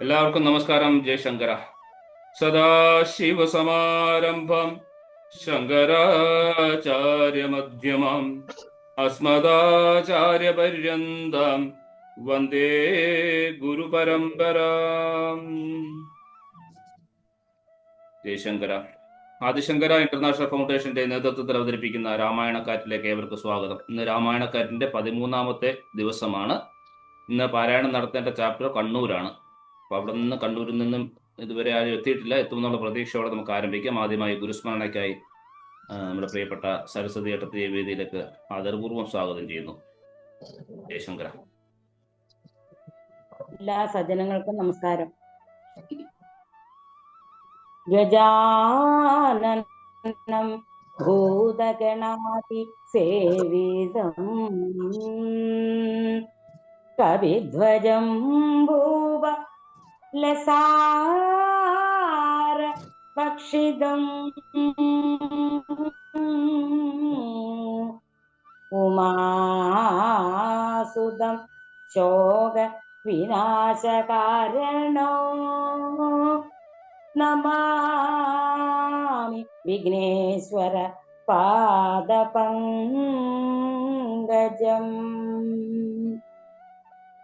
എല്ലാവർക്കും നമസ്കാരം. ജയശങ്കര. സദാശിവസമാരംഭം ശങ്കരാചാര്യമധ്യമം അസ്മദാചാര്യപര്യന്തം വന്ദേ ഗുരുപരമ്പരാം. ജയശങ്കര. ആദിശങ്കര ഇന്റർനാഷണൽ ഫൗണ്ടേഷന്റെ നേതൃത്വത്തിൽ അവതരിപ്പിക്കുന്ന രാമായണക്കാറ്റിലേക്ക് ഏവർക്കും സ്വാഗതം. ഇന്ന് രാമായണക്കാറ്റിന്റെ 13ാമത്തെ ദിവസമാണ്. ഇന്ന് പാരായണം നടത്തേണ്ട ചാപ്റ്റർ കണ്ണൂരാണ്. അപ്പോൾ അവിടെ നിന്ന് കണ്ണൂരിൽ നിന്നും ഇതുവരെ ആരും എത്തിയിട്ടില്ല. എത്തുമെന്നുള്ള പ്രതീക്ഷയോടെ നമുക്ക് ആരംഭിക്കാം. ആദ്യമായി ഗുരുസ്മരണയ്ക്കായി നമ്മുടെ പ്രിയപ്പെട്ട സരസ്വതി ഏട്ടത്തിയെ വേദിയിലേക്ക് ആദരപൂർവ്വം സ്വാഗതം ചെയ്യുന്നു. ജയശങ്കര. എല്ലാ സജ്ജനങ്ങൾക്കും നമസ്കാരം. ഗജാനനം ഭൂതഗണാതി സേവിതം കവിധ്വജം ഭൂവ ലസാര പക്ഷിതം ഉമാസുതം ശോക വിനാശകാരണോ നമാമി വിഘ്നേശ്വര പാദപങ്കജം.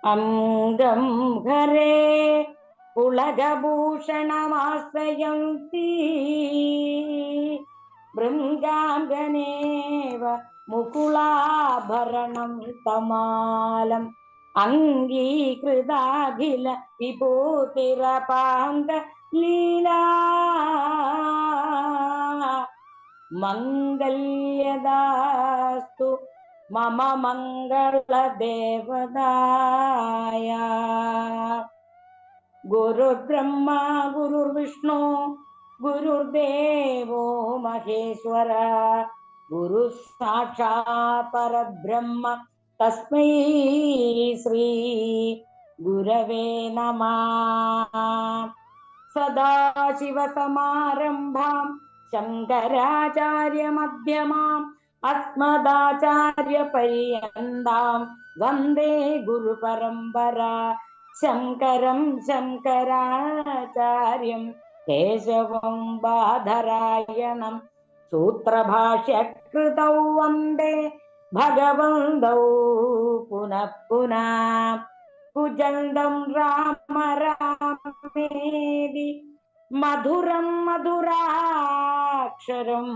അംഗം ഹരേ പുളകഭൂഷണമാശ്രയന്തി ഭൃംഗാംഗനേവ മുകുളാഭരണം തമാലം അംഗീകൃതാഖില വിഭൂതിരപാങ്ക ലീലാ മംഗല്യദാസ്തു മമ മംഗളദേവതായ. ഗുരുർബ്രഹ്മ ഗുരുർവിഷ്ണു ഗുരുദേവോ മഹേശ്വര ഗുരു സാക്ഷാത് പരബ്രഹ്മ തസ്മൈ ശ്രീ ഗുരവേ നമഃ. സദാശിവസമാരംഭാം ശങ്കരാചാര്യമധ്യമാം അസ്മദാചാര്യപര്യന്താം വന്ദേ ഗുരുപരമ്പരാ. ശങ്കരം ശങ്കരാചാര്യം കേശവം ബാദരായണം സൂത്രഭാഷ്യകൃതൗ വന്ദേ ഭഗവന്തൗ പുനഃ പുനഃ. കുജന്തം രാമ രാമേതി മധുരം മധുരാക്ഷരം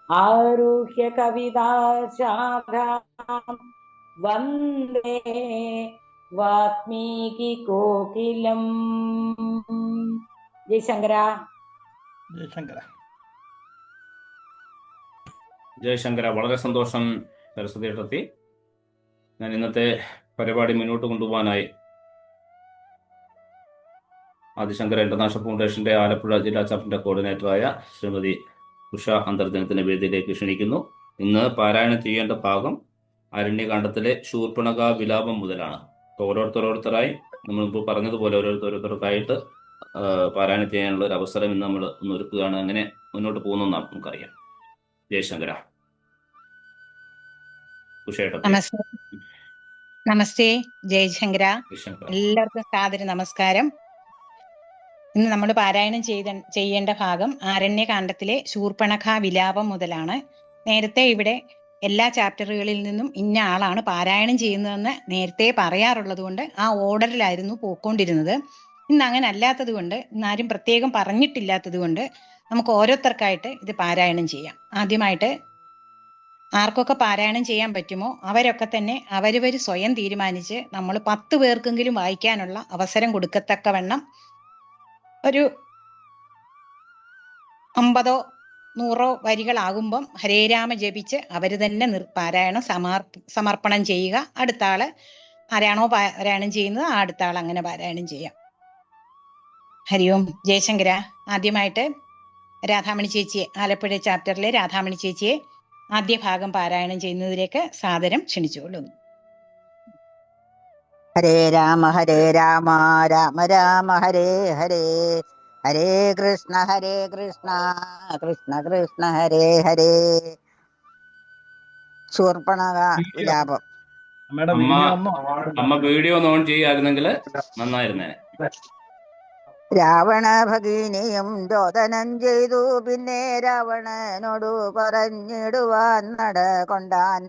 ആരുഹ്യ കവിതാശാഖാം വന്ദേ വാത്മീകി കോകിലം. ജയശങ്കര. ജയശങ്കര. ജയശങ്കര. വളരെ സന്തോഷം സരസ്വതി ഏട്ടത്തി. ഞാൻ ഇന്നത്തെ പരിപാടി മുന്നോട്ട് കൊണ്ടുപോകാനായി ആദിശങ്കര ഇന്റർനാഷണൽ ഫൗണ്ടേഷന്റെ ആലപ്പുഴ ജില്ലാ ചാപ്റ്ററിന്റെ കോർഡിനേറ്ററായ ശ്രീമതി ഉഷ അന്തർജനത്തിന്റെ വേദിയിലേക്ക് ക്ഷണിക്കുന്നു. ഇന്ന് പാരായണം ചെയ്യേണ്ട ഭാഗം അരണ്യകാണ്ഡത്തിലെ ശൂർപ്പണഖ വിലാപം മുതലാണ്. ഓരോരുത്തരായി നമ്മളിപ്പോൾ പറഞ്ഞതുപോലെ ഓരോരുത്തർക്കായിട്ട് പാരായണം ചെയ്യാനുള്ള ഒരു അവസരം ഇന്ന് നമ്മൾ ഒന്ന് ഒരുക്കുകയാണ്. അങ്ങനെ മുന്നോട്ട് പോകുന്നതെന്നാണ് നമുക്കറിയാം. ജയശങ്കര. നമസ്തേ. ജയശങ്കര. എല്ലാവർക്കും സാദര നമസ്കാരം. ഇന്ന് നമ്മൾ പാരായണം ചെയ്യേണ്ട ഭാഗം ആരണ്യകാണ്ഡത്തിലെ ശൂർപ്പണഖ വിലാപം മുതലാണ്. നേരത്തെ ഇവിടെ എല്ലാ ചാപ്റ്ററുകളിൽ നിന്നും ഇന്ന ആളാണ് പാരായണം ചെയ്യുന്നതെന്ന് നേരത്തെ പറയാറുള്ളത് കൊണ്ട് ആ ഓർഡറിലായിരുന്നു പോയിക്കൊണ്ടിരുന്നത്. ഇന്ന് അങ്ങനെ അല്ലാത്തത് കൊണ്ട്, ഇന്നാരും പ്രത്യേകം പറഞ്ഞിട്ടില്ലാത്തത് കൊണ്ട് നമുക്ക് ഓരോരുത്തർക്കായിട്ട് ഇത് പാരായണം ചെയ്യാം. ആദ്യമായിട്ട് ആർക്കൊക്കെ പാരായണം ചെയ്യാൻ പറ്റുമോ അവരൊക്കെ തന്നെ അവരവർ സ്വയം തീരുമാനിച്ച് നമ്മൾ 10 പേർക്കെങ്കിലും വായിക്കാനുള്ള അവസരം കൊടുക്കത്തക്കവണ്ണം ഒരു 50 100 വരികളാകുമ്പം ഹരേരാമ ജപിച്ച് അവർ തന്നെ പാരായണം സമർപ്പണം ചെയ്യുക. അടുത്ത ആള് ആരാണോ പാരായണം ചെയ്യുന്നത് ആ അടുത്ത ആൾ അങ്ങനെ പാരായണം ചെയ്യാം. ഹരിയോം. ജയശങ്കര. ആദ്യമായിട്ട് രാധാമണി ചേച്ചിയെ, ആലപ്പുഴ ചാപ്റ്ററിലെ രാധാമണി ചേച്ചിയെ ആദ്യ ഭാഗം പാരായണം ചെയ്യുന്നതിലേക്ക് സാദരം ക്ഷണിച്ചുകൊള്ളുന്നു. ഹരേ രാമ രാമ രാമ ഹരേ ഹരേ, ഹരേ കൃഷ്ണ കൃഷ്ണ കൃഷ്ണ ഹരേ ഹരേ. ശൂർപ്പണഖ വിലാപം. അമ്മ വീഡിയോ ഒന്ന് ഓൺ ചെയ്യായിരുന്നെങ്കിൽ നന്നായിരുന്നേ. രാവണ ഭഗിനിയും രോദനം ചെയ്തു. പിന്നെ രാവണനോടു പറഞ്ഞിടുവാൻ നട കൊണ്ടാൻ.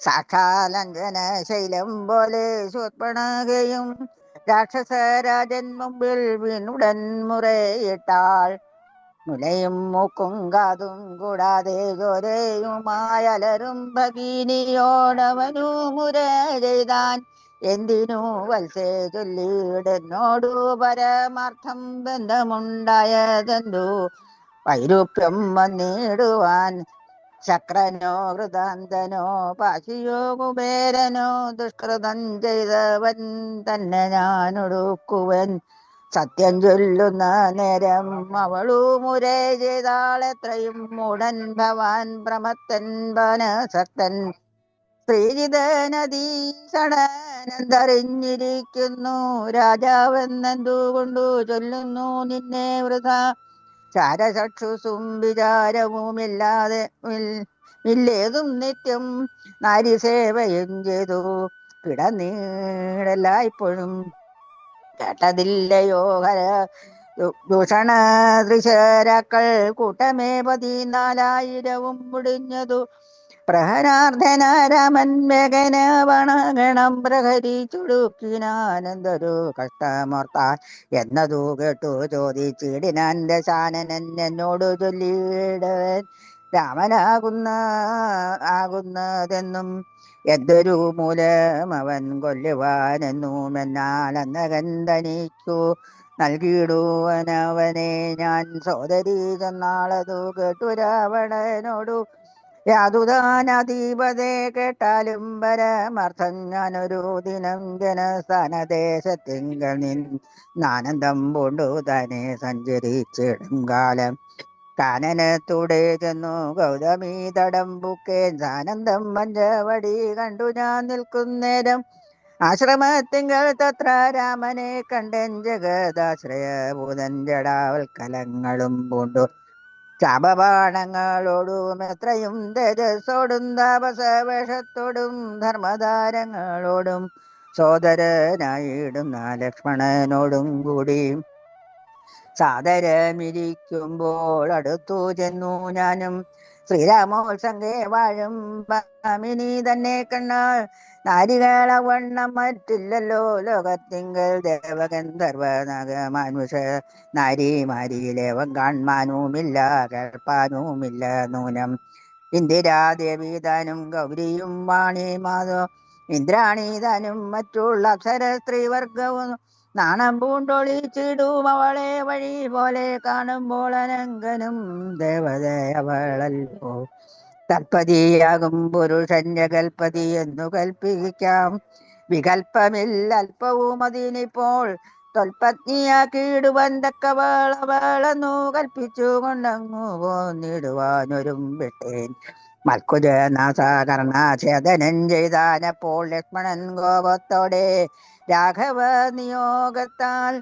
സാക്ഷാലഞ്ജന ശൈലം പോലെ ശൂർപ്പണഖയും രാക്ഷസരാജൻ മുമ്പിൽ വീണുടൻ മുറയിട്ടാൾ. മുലയും മൂക്കും കാതും കൂടാതെ ചോരയുമായലറും ഭഗിനിയോടവനു മുര ചെയ്താൻ. എന്തിനു വത്സേ ചൊല്ലിയിടെന്നോടു പരമാർത്ഥം ബന്ധമുണ്ടായതെന്തു വൈരൂപ്യം വന്നിടുവാൻ. ശക്രനോ വൃതാന്തനോ പാശിയോ കുബേരനോ ദുഷ്കൃതം ചെയ്തവൻ തന്നെ ഞാനൊടുക്കുവൻ. സത്യം ചൊല്ലുന്ന നേരം അവളു മുര ചെയ്താളെത്രയും മൂടൻ ഭവാൻ പ്രമത്തൻ വനസക്തൻ. ശ്രീജിതനദീഷണനന്തറിഞ്ഞിരിക്കുന്നു രാജാവെന്നെന്തുകൊണ്ടു ചൊല്ലുന്നു നിന്നെ വൃഥ. ചാരചക്ഷുസും വിചാരവുമില്ലാതെ ഇല്ലേതും നിത്യം നാരിസേവയും ചെയ്തു കിടന്നീടല്ലായ്പ്പോഴും. കേട്ടതില്ലയോ ഹര ദൂഷണ ദൃശരാക്കൾ കൂട്ടമേ 14,000 മുടിഞ്ഞതു. പ്രഹരാർദ്ധന രാമൻ വേഗന വണഗണം പ്രഹരിച്ചുടുക്കിനാനന്ദരു കഷ്ടമോർത്താൽ എന്നതു കേട്ടു ചോദിച്ചിടിനാൻ ദശാനനൻ എന്നോടു ചൊല്ലിയിടവൻ. രാമനാകുന്നതെന്നും എന്തൊരു മൂലം അവൻ കൊല്ലുവാനെന്നുമെന്നാൽ അന്നകൻ തനിക്കു നൽകിയിടുവനവനെ ഞാൻ. സോദരി ചെന്നാളതു കേട്ടു രാവണനോടു യാതുതാനധീപതേ കേട്ടാലും പരമാർത്ഥം ഞാനൊരു ദിനം ജനസ്ഥാനദേശത്തിങ്കൽ നിന്നാനന്ദം പൂണ്ടു തന്നെ സഞ്ചരിച്ചിടും കാലം. കാനനത്തൂടെ ചെന്നു ഗൗതമി തടം ബുക്കേൻ സാനന്ദം പഞ്ചവടി കണ്ടു ഞാൻ നിൽക്കുന്നേരം. ആശ്രമത്തിങ്കൽ തത്ര രാമനെ കണ്ടൻ ജഗദാശ്രയഭൂതൻ ജടാവൽക്കലങ്ങളും പൂണ്ടു ചാപബാണങ്ങളോടും എത്രയും തേജസ്സോടും താപസവേഷത്തോടും ധർമ്മധാരങ്ങളോടും സോദരനായിടുന്ന ലക്ഷ്മണനോടും കൂടി സാദരമിരിക്കുമ്പോൾ അടുത്തു ചെന്നു ഞാനും. ശ്രീരാമോത്സംഗേ വാഴും ഭാമിനി തന്നെ കണ്ണാൾ. നാരികളവണ്ണം മറ്റില്ലല്ലോ ലോകത്തിങ്കൽ ദേവഗന്ധർവനാഗമാനുഷ നാരിമാരിയിലേവം കാൺമാനുമില്ല കേൾപ്പാനുമില്ല നൂനം. ഇന്ദിരാദേവി താനും ഗൗരിയും വാണി മാധോ ഇന്ദ്രാണി താനും മറ്റുള്ള അപ്സര സ്ത്രീവർഗവും നാണം പൂണ്ടൊളിച്ചിടും അവളെ വഴി പോലെ കാണുമ്പോൾ അനങ്കനും ദേവതയവളല്ലോ. തൽപതിയാകും പുരുഷന്റെ കൽപ്പതി എന്നു കൽപ്പിക്കാം. വികൽപ്പമില്ല അല്പവും അതിനിപ്പോൾ തൊൽപത്നിയാക്കിയിടുവാൻ തക്കവളവളെന്നു കൽപ്പിച്ചു കൊണ്ടങ്ങു പോന്നിടുവാനൊരും വിട്ടേൻ. മൽക്കുജനാസകർണാഛേദനം ചെയ്താനപ്പോൾ ലക്ഷ്മണൻ കോപത്തോടെ രാഘവ നിയോഗത്താൽ.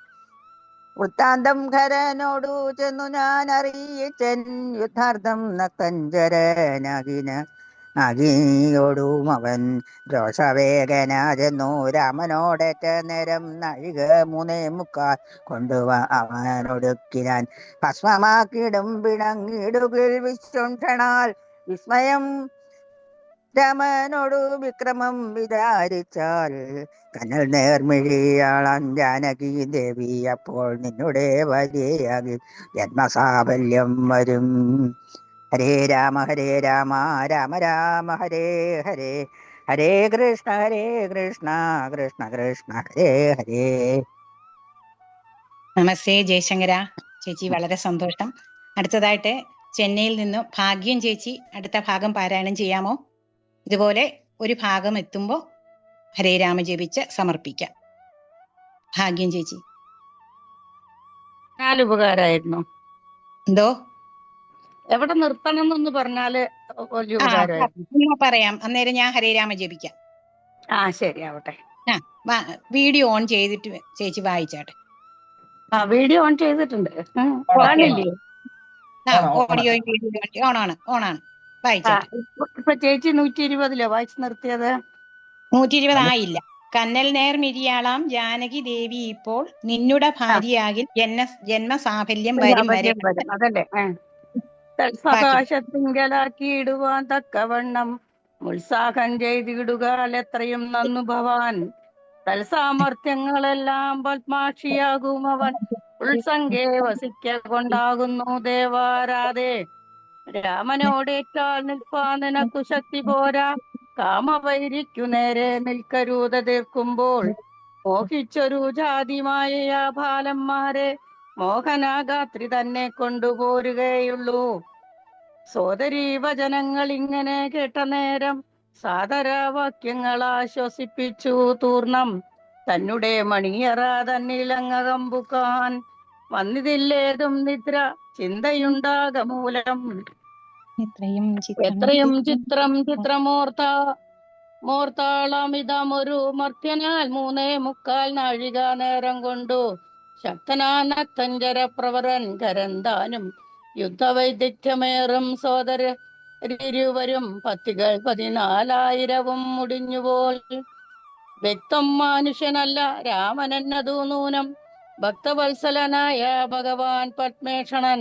വൃത്താന്തം ഖരനോടു ചെന്നു ഞാൻ അറിയിച്ചൻ യുദ്ധാർത്ഥം നക്തഞ്ചരനാകിയോടും അവൻ രോഷവേഗന ചെന്നു രാമനോടേറ്റ നേരം നാഴിക 3:45 കൊണ്ടുവാ അവനൊടുക്കിനാൻ. ഭസ്മമാക്കിടും പിണങ്ങിടുകിൽ വിശുഷണാൽ വിസ്മയം രാമനോടു വിക്രമം വിചാരിച്ചാൽ. കനൽ നേർമിഴിയാളാം ജാനകി ദേവി അപ്പോൾ നിന്നുടെ ഭാര്യയാകി ജന്മസാഫല്യം വരും. ഹരേ രാമ രാമ രാമ ഹരേ ഹരേ. ഹരേ കൃഷ്ണ കൃഷ്ണ കൃഷ്ണ ഹരേ ഹരേ. നമസ്തേ ജയശങ്കര ചേച്ചി, വളരെ സന്തോഷം. അടുത്തതായിട്ട് ചെന്നൈയിൽ നിന്നും ഭാഗ്യം ചേച്ചി അടുത്ത ഭാഗം പാരായണം ചെയ്യാമോ? ഇതുപോലെ ഒരു ഭാഗം എത്തുമ്പോൾ ഹരേ രാമ ജപിച്ച് സമർപ്പിക്കാം. ഭാഗ്യം ചേച്ചി. ഉപകാരമായിരുന്നു. എന്തോ എവിടെ നിർത്തണം എന്നൊന്ന് പറഞ്ഞാല് വലിയ ഉപകാരമായിരുന്നു. പറയാം, അന്നേരം ഞാൻ ഹരേ രാമ ജപിക്കാം. ശരി ആവട്ടെ. വീഡിയോ ഓൺ ചെയ്തിട്ട് ചേച്ചി വായിച്ചാട്ടെ. വീഡിയോ ഓൺ ചെയ്തിട്ടുണ്ട്. ഓഡിയോ വീഡിയോ ഓണാണ് വായിച്ചാട്ടെ. ഇപ്പൊ ചേച്ചി 120 വായിച്ചു നിർത്തിയത്. 120 ആയില്ല, കന്നൽ നേർ മിരിയാളാം ജാനകി ദേവി ഇപ്പോൾ നിന്നുടെ ഭാര്യയാകിൽ ജന്മസാഫല്യം വരും വരെ. വരും അതല്ലേ. സകാശത്തിങ്കലാക്കിയിടുവാൻ തക്കവണ്ണം ഉത്സാഹം ചെയ്തിടുകാൽ എത്രയും നന്നു ഭവാൻ. തൽസാമർത്ഥ്യങ്ങളെല്ലാം പത്മാക്ഷിയാകും അവൻ. ഉത്സംഗേ വസിക്ക കൊണ്ടാകുന്നു ദേവാരാധേ. രാമനോടേറ്റാൽ നിൽപ്പാൻ നിനക്കു ശക്തി പോരാ. കാമവൈരിക്കു നേരെ നിൽക്കരൂത തീർക്കുമ്പോൾ മോഹിച്ചൊരു ജാതിമായ ബാലന്മാരെ മോഹനാഗാത്രി തന്നെ കൊണ്ടുപോരുകയുള്ളൂ. സോദരീ വചനങ്ങൾ ഇങ്ങനെ കേട്ട നേരം സാദരവാക്യങ്ങൾ ആശ്വസിപ്പിച്ചു തൂർണം. തന്നെ മണിയറ തന്നിലങ്ങകമ്പുക്കാൻ വന്നിതില്ലേതും നിദ്ര ചിന്തയുണ്ടാകമൂലം. എത്രയും മോർത്താളമിതമൊരു മർത്യനാൽ 3.25 നാഴിക നേരം കൊണ്ടു ശക്തനാനത്തഞ്ചര പ്രവരൻ കരന്താനും യുദ്ധവൈദഗ്ധ്യമേറും സോദരരിരുവരും പത്തികൾ 14,000 മുടിഞ്ഞുപോൽ. വ്യക്തം മനുഷ്യനല്ല രാമനെന്നതു നൂനം. ഭക്തവത്സലനായ ഭഗവാൻ പത്മേഷണൻ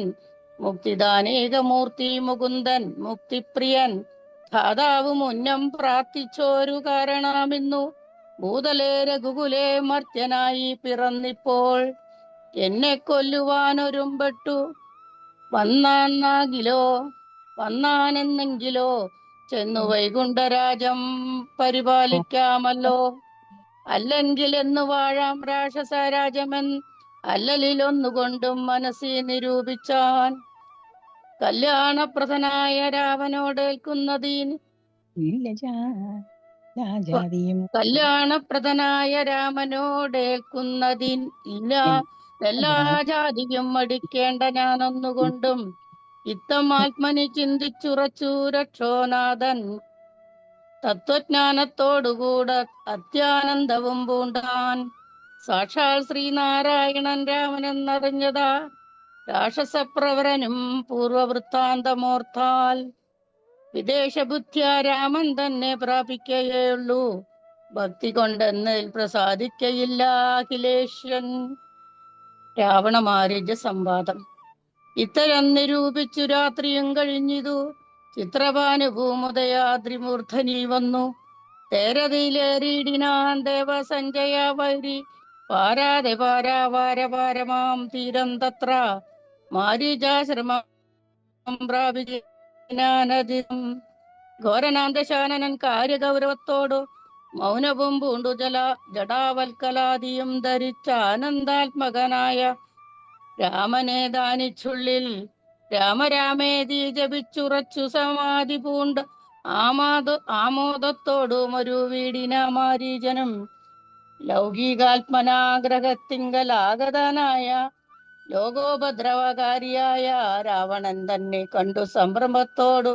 മുക്തിദാനേകമൂർത്തി മുകുന്ദൻ മുക്തിപ്രിയൻ ധാതാവ് മുന്നം പ്രാർത്ഥിച്ചോരു കാരണമിന്നു ഭൂതലേ രഘുകുലേ മർത്യനായി പിറന്നിപ്പോൾ. എന്നെ കൊല്ലുവാനൊരുമ്പെട്ടു വന്നാനെന്നെങ്കിലോ ചെന്നു വൈകുണ്ഠരാജം പരിപാലിക്കാമല്ലോ. അല്ലെങ്കിൽ എന്നു വാഴാം രാക്ഷസരാജമൻ അല്ലലിലൊന്നുകൊണ്ടും മനസ്സി നിരൂപിച്ചാൻ. കല്യാണപ്രദനായ രാമനോടേൽക്കുന്നതിന് ഇല്ല എല്ലാ ജാതിയും മടിക്കേണ്ട ഞാനൊന്നുകൊണ്ടും. ഇത്തം ആത്മനി ചിന്തിച്ചുറച്ചു രക്ഷോനാഥൻ തത്വജ്ഞാനത്തോടുകൂടെ അത്യാനന്ദവും പൂണ്ടാൻ. സാക്ഷാൽ ശ്രീനാരായണൻ രാമനെന്നറിഞ്ഞതാ രാക്ഷസപ്രവരനും പൂർവവൃത്താന്തമോർത്താൽ. വിദേശബുദ്ധ്യ രാമൻ തന്നെ പ്രാപിക്കുകയുള്ളൂ. ഭക്തി കൊണ്ടെന്നിൽ പ്രസാദിക്കയില്ല അഖിലേശ്വരൻ. രാവണമാരീജ സംവാദം. ഇത്തരം നിരൂപിച്ചു രാത്രിയും കഴിഞ്ഞിതു. ചിത്രഭാനുഭൂമുദയാദ്രിമൂർധനി വന്നു. തേരതിയിലേറിയിടിനാൻ ദേവസഞ്ജയ വൈരി പാരാതെ പാരാവാരപാരമാം തീരം തത്ര. മാരീജാശ്രമം പ്രാപിച്ചാനതിം ഘോരനാന്തശാനനൻ കാര്യഗൗരവത്തോടു മൗനവും പൂണ്ടു ജടാവൽക്കലാദിയും ധരിച്ച ആനന്ദാത്മകനായ രാമനെ ദാനിച്ചുള്ളിൽ രാമരാമേതി ജപിച്ചുറച്ചു സമാധി പൂണ്ട് ആമോദത്തോടും ഒരു വീടിന മാരീജനും. ലൗകികാത്മനാഗ്രഹത്തിങ്കലാഗതനായ ലോകോപദ്രവകാരിയായ രാവണൻ തന്നെ കണ്ടു സംഭ്രമത്തോടു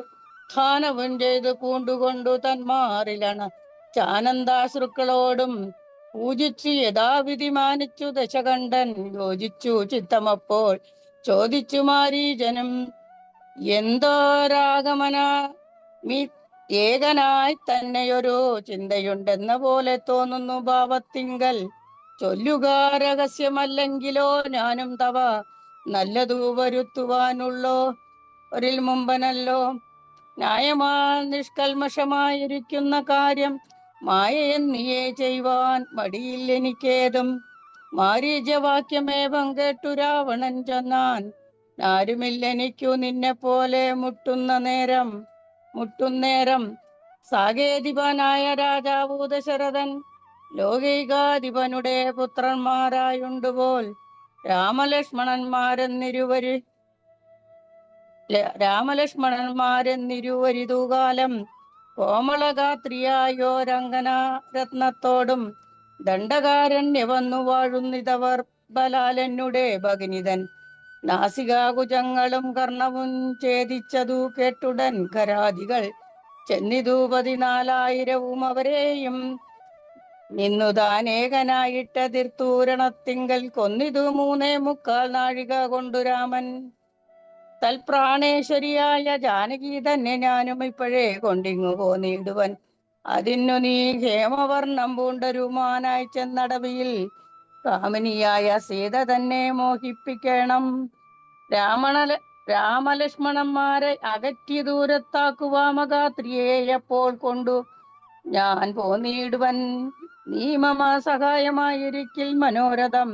ധാനവും ചെയ്തു പൂണ്ടുകൊണ്ടു തന്മാറിലണ ചാനന്ദാശ്രുക്കളോടും പൂജിച്ചു യഥാവിധി മാനിച്ചു ദശകണ്ഠൻ യോജിച്ചു ചിത്തമപ്പോൾ ചോദിച്ചു മാരീജനും. എന്തോരാഗമന ഏകനായി തന്നെയൊരു ചിന്തയുണ്ടെന്ന പോലെ തോന്നുന്നു ഭാവത്തിങ്കൽ. ചൊല്ലുക രഹസ്യമല്ലെങ്കിലോ ഞാനും തവ നല്ലതു വരുത്തുവാനുള്ളോ ഒരിൽ മുമ്പനല്ലോ. ന്യായമാ നിഷ്കൽമഷമായിരിക്കുന്ന കാര്യം മായയെന്നിയെ ചെയ്യുവാൻ മടിയിൽ എനിക്കേതും. മാരീജവാക്യമേവം കേട്ടു രാവണൻ ചൊന്നാൻ. ആരുമില്ലെനിക്കു നിന്നെ പോലെ മുട്ടുന്നേരം സാകേതിപനായ രാജാവൂ ദശരഥൻ ലോകൈകാധിപനുടെ പുത്രന്മാരായുണ്ടുപോൽ രാമലക്ഷ്മണന്മാരെന്നിരുവരിതൂകാലം കോമളഗാത്രിയായോരംഗനാരത്നത്തോടും ദണ്ഡകാരണ്യ വന്നു വാഴുന്നിതവർ ബലാലെന്നുടെ ഭഗിനിതൻ. നാസികാകുജങ്ങളും കർണവും ഛേദിച്ചതു കേട്ടുടൻ കരാദികൾ ചെന്നിതു 14,000 അവരെയും നിന്നു താനേകനായിട്ട തീർത്തൂരണത്തിങ്കൽ കൊന്നിതു 3.25 നാഴിക കൊണ്ടു രാമൻ. തൽപ്രാണേശ്വരിയായ ജാനകി തന്നെ ഞാനും ഇപ്പോഴേ കൊണ്ടിങ്ങു പോന്നിടുവൻ. അതിനു നീ ഹേമവർണ്ണം പൂണ്ടൊരുമാനായി ചെന്നടവിയിൽ കാമിനിയായ സീത തന്നെ മോഹിപ്പിക്കണം. രാമലക്ഷ്മണന്മാരെ അകറ്റി ദൂരത്താക്കുവാമകാത്രിയെ എപ്പോൾ കൊണ്ടു ഞാൻ പോന്നിടുവൻ. നീ മമ സഹായമായിരിക്കിൽ മനോരഥം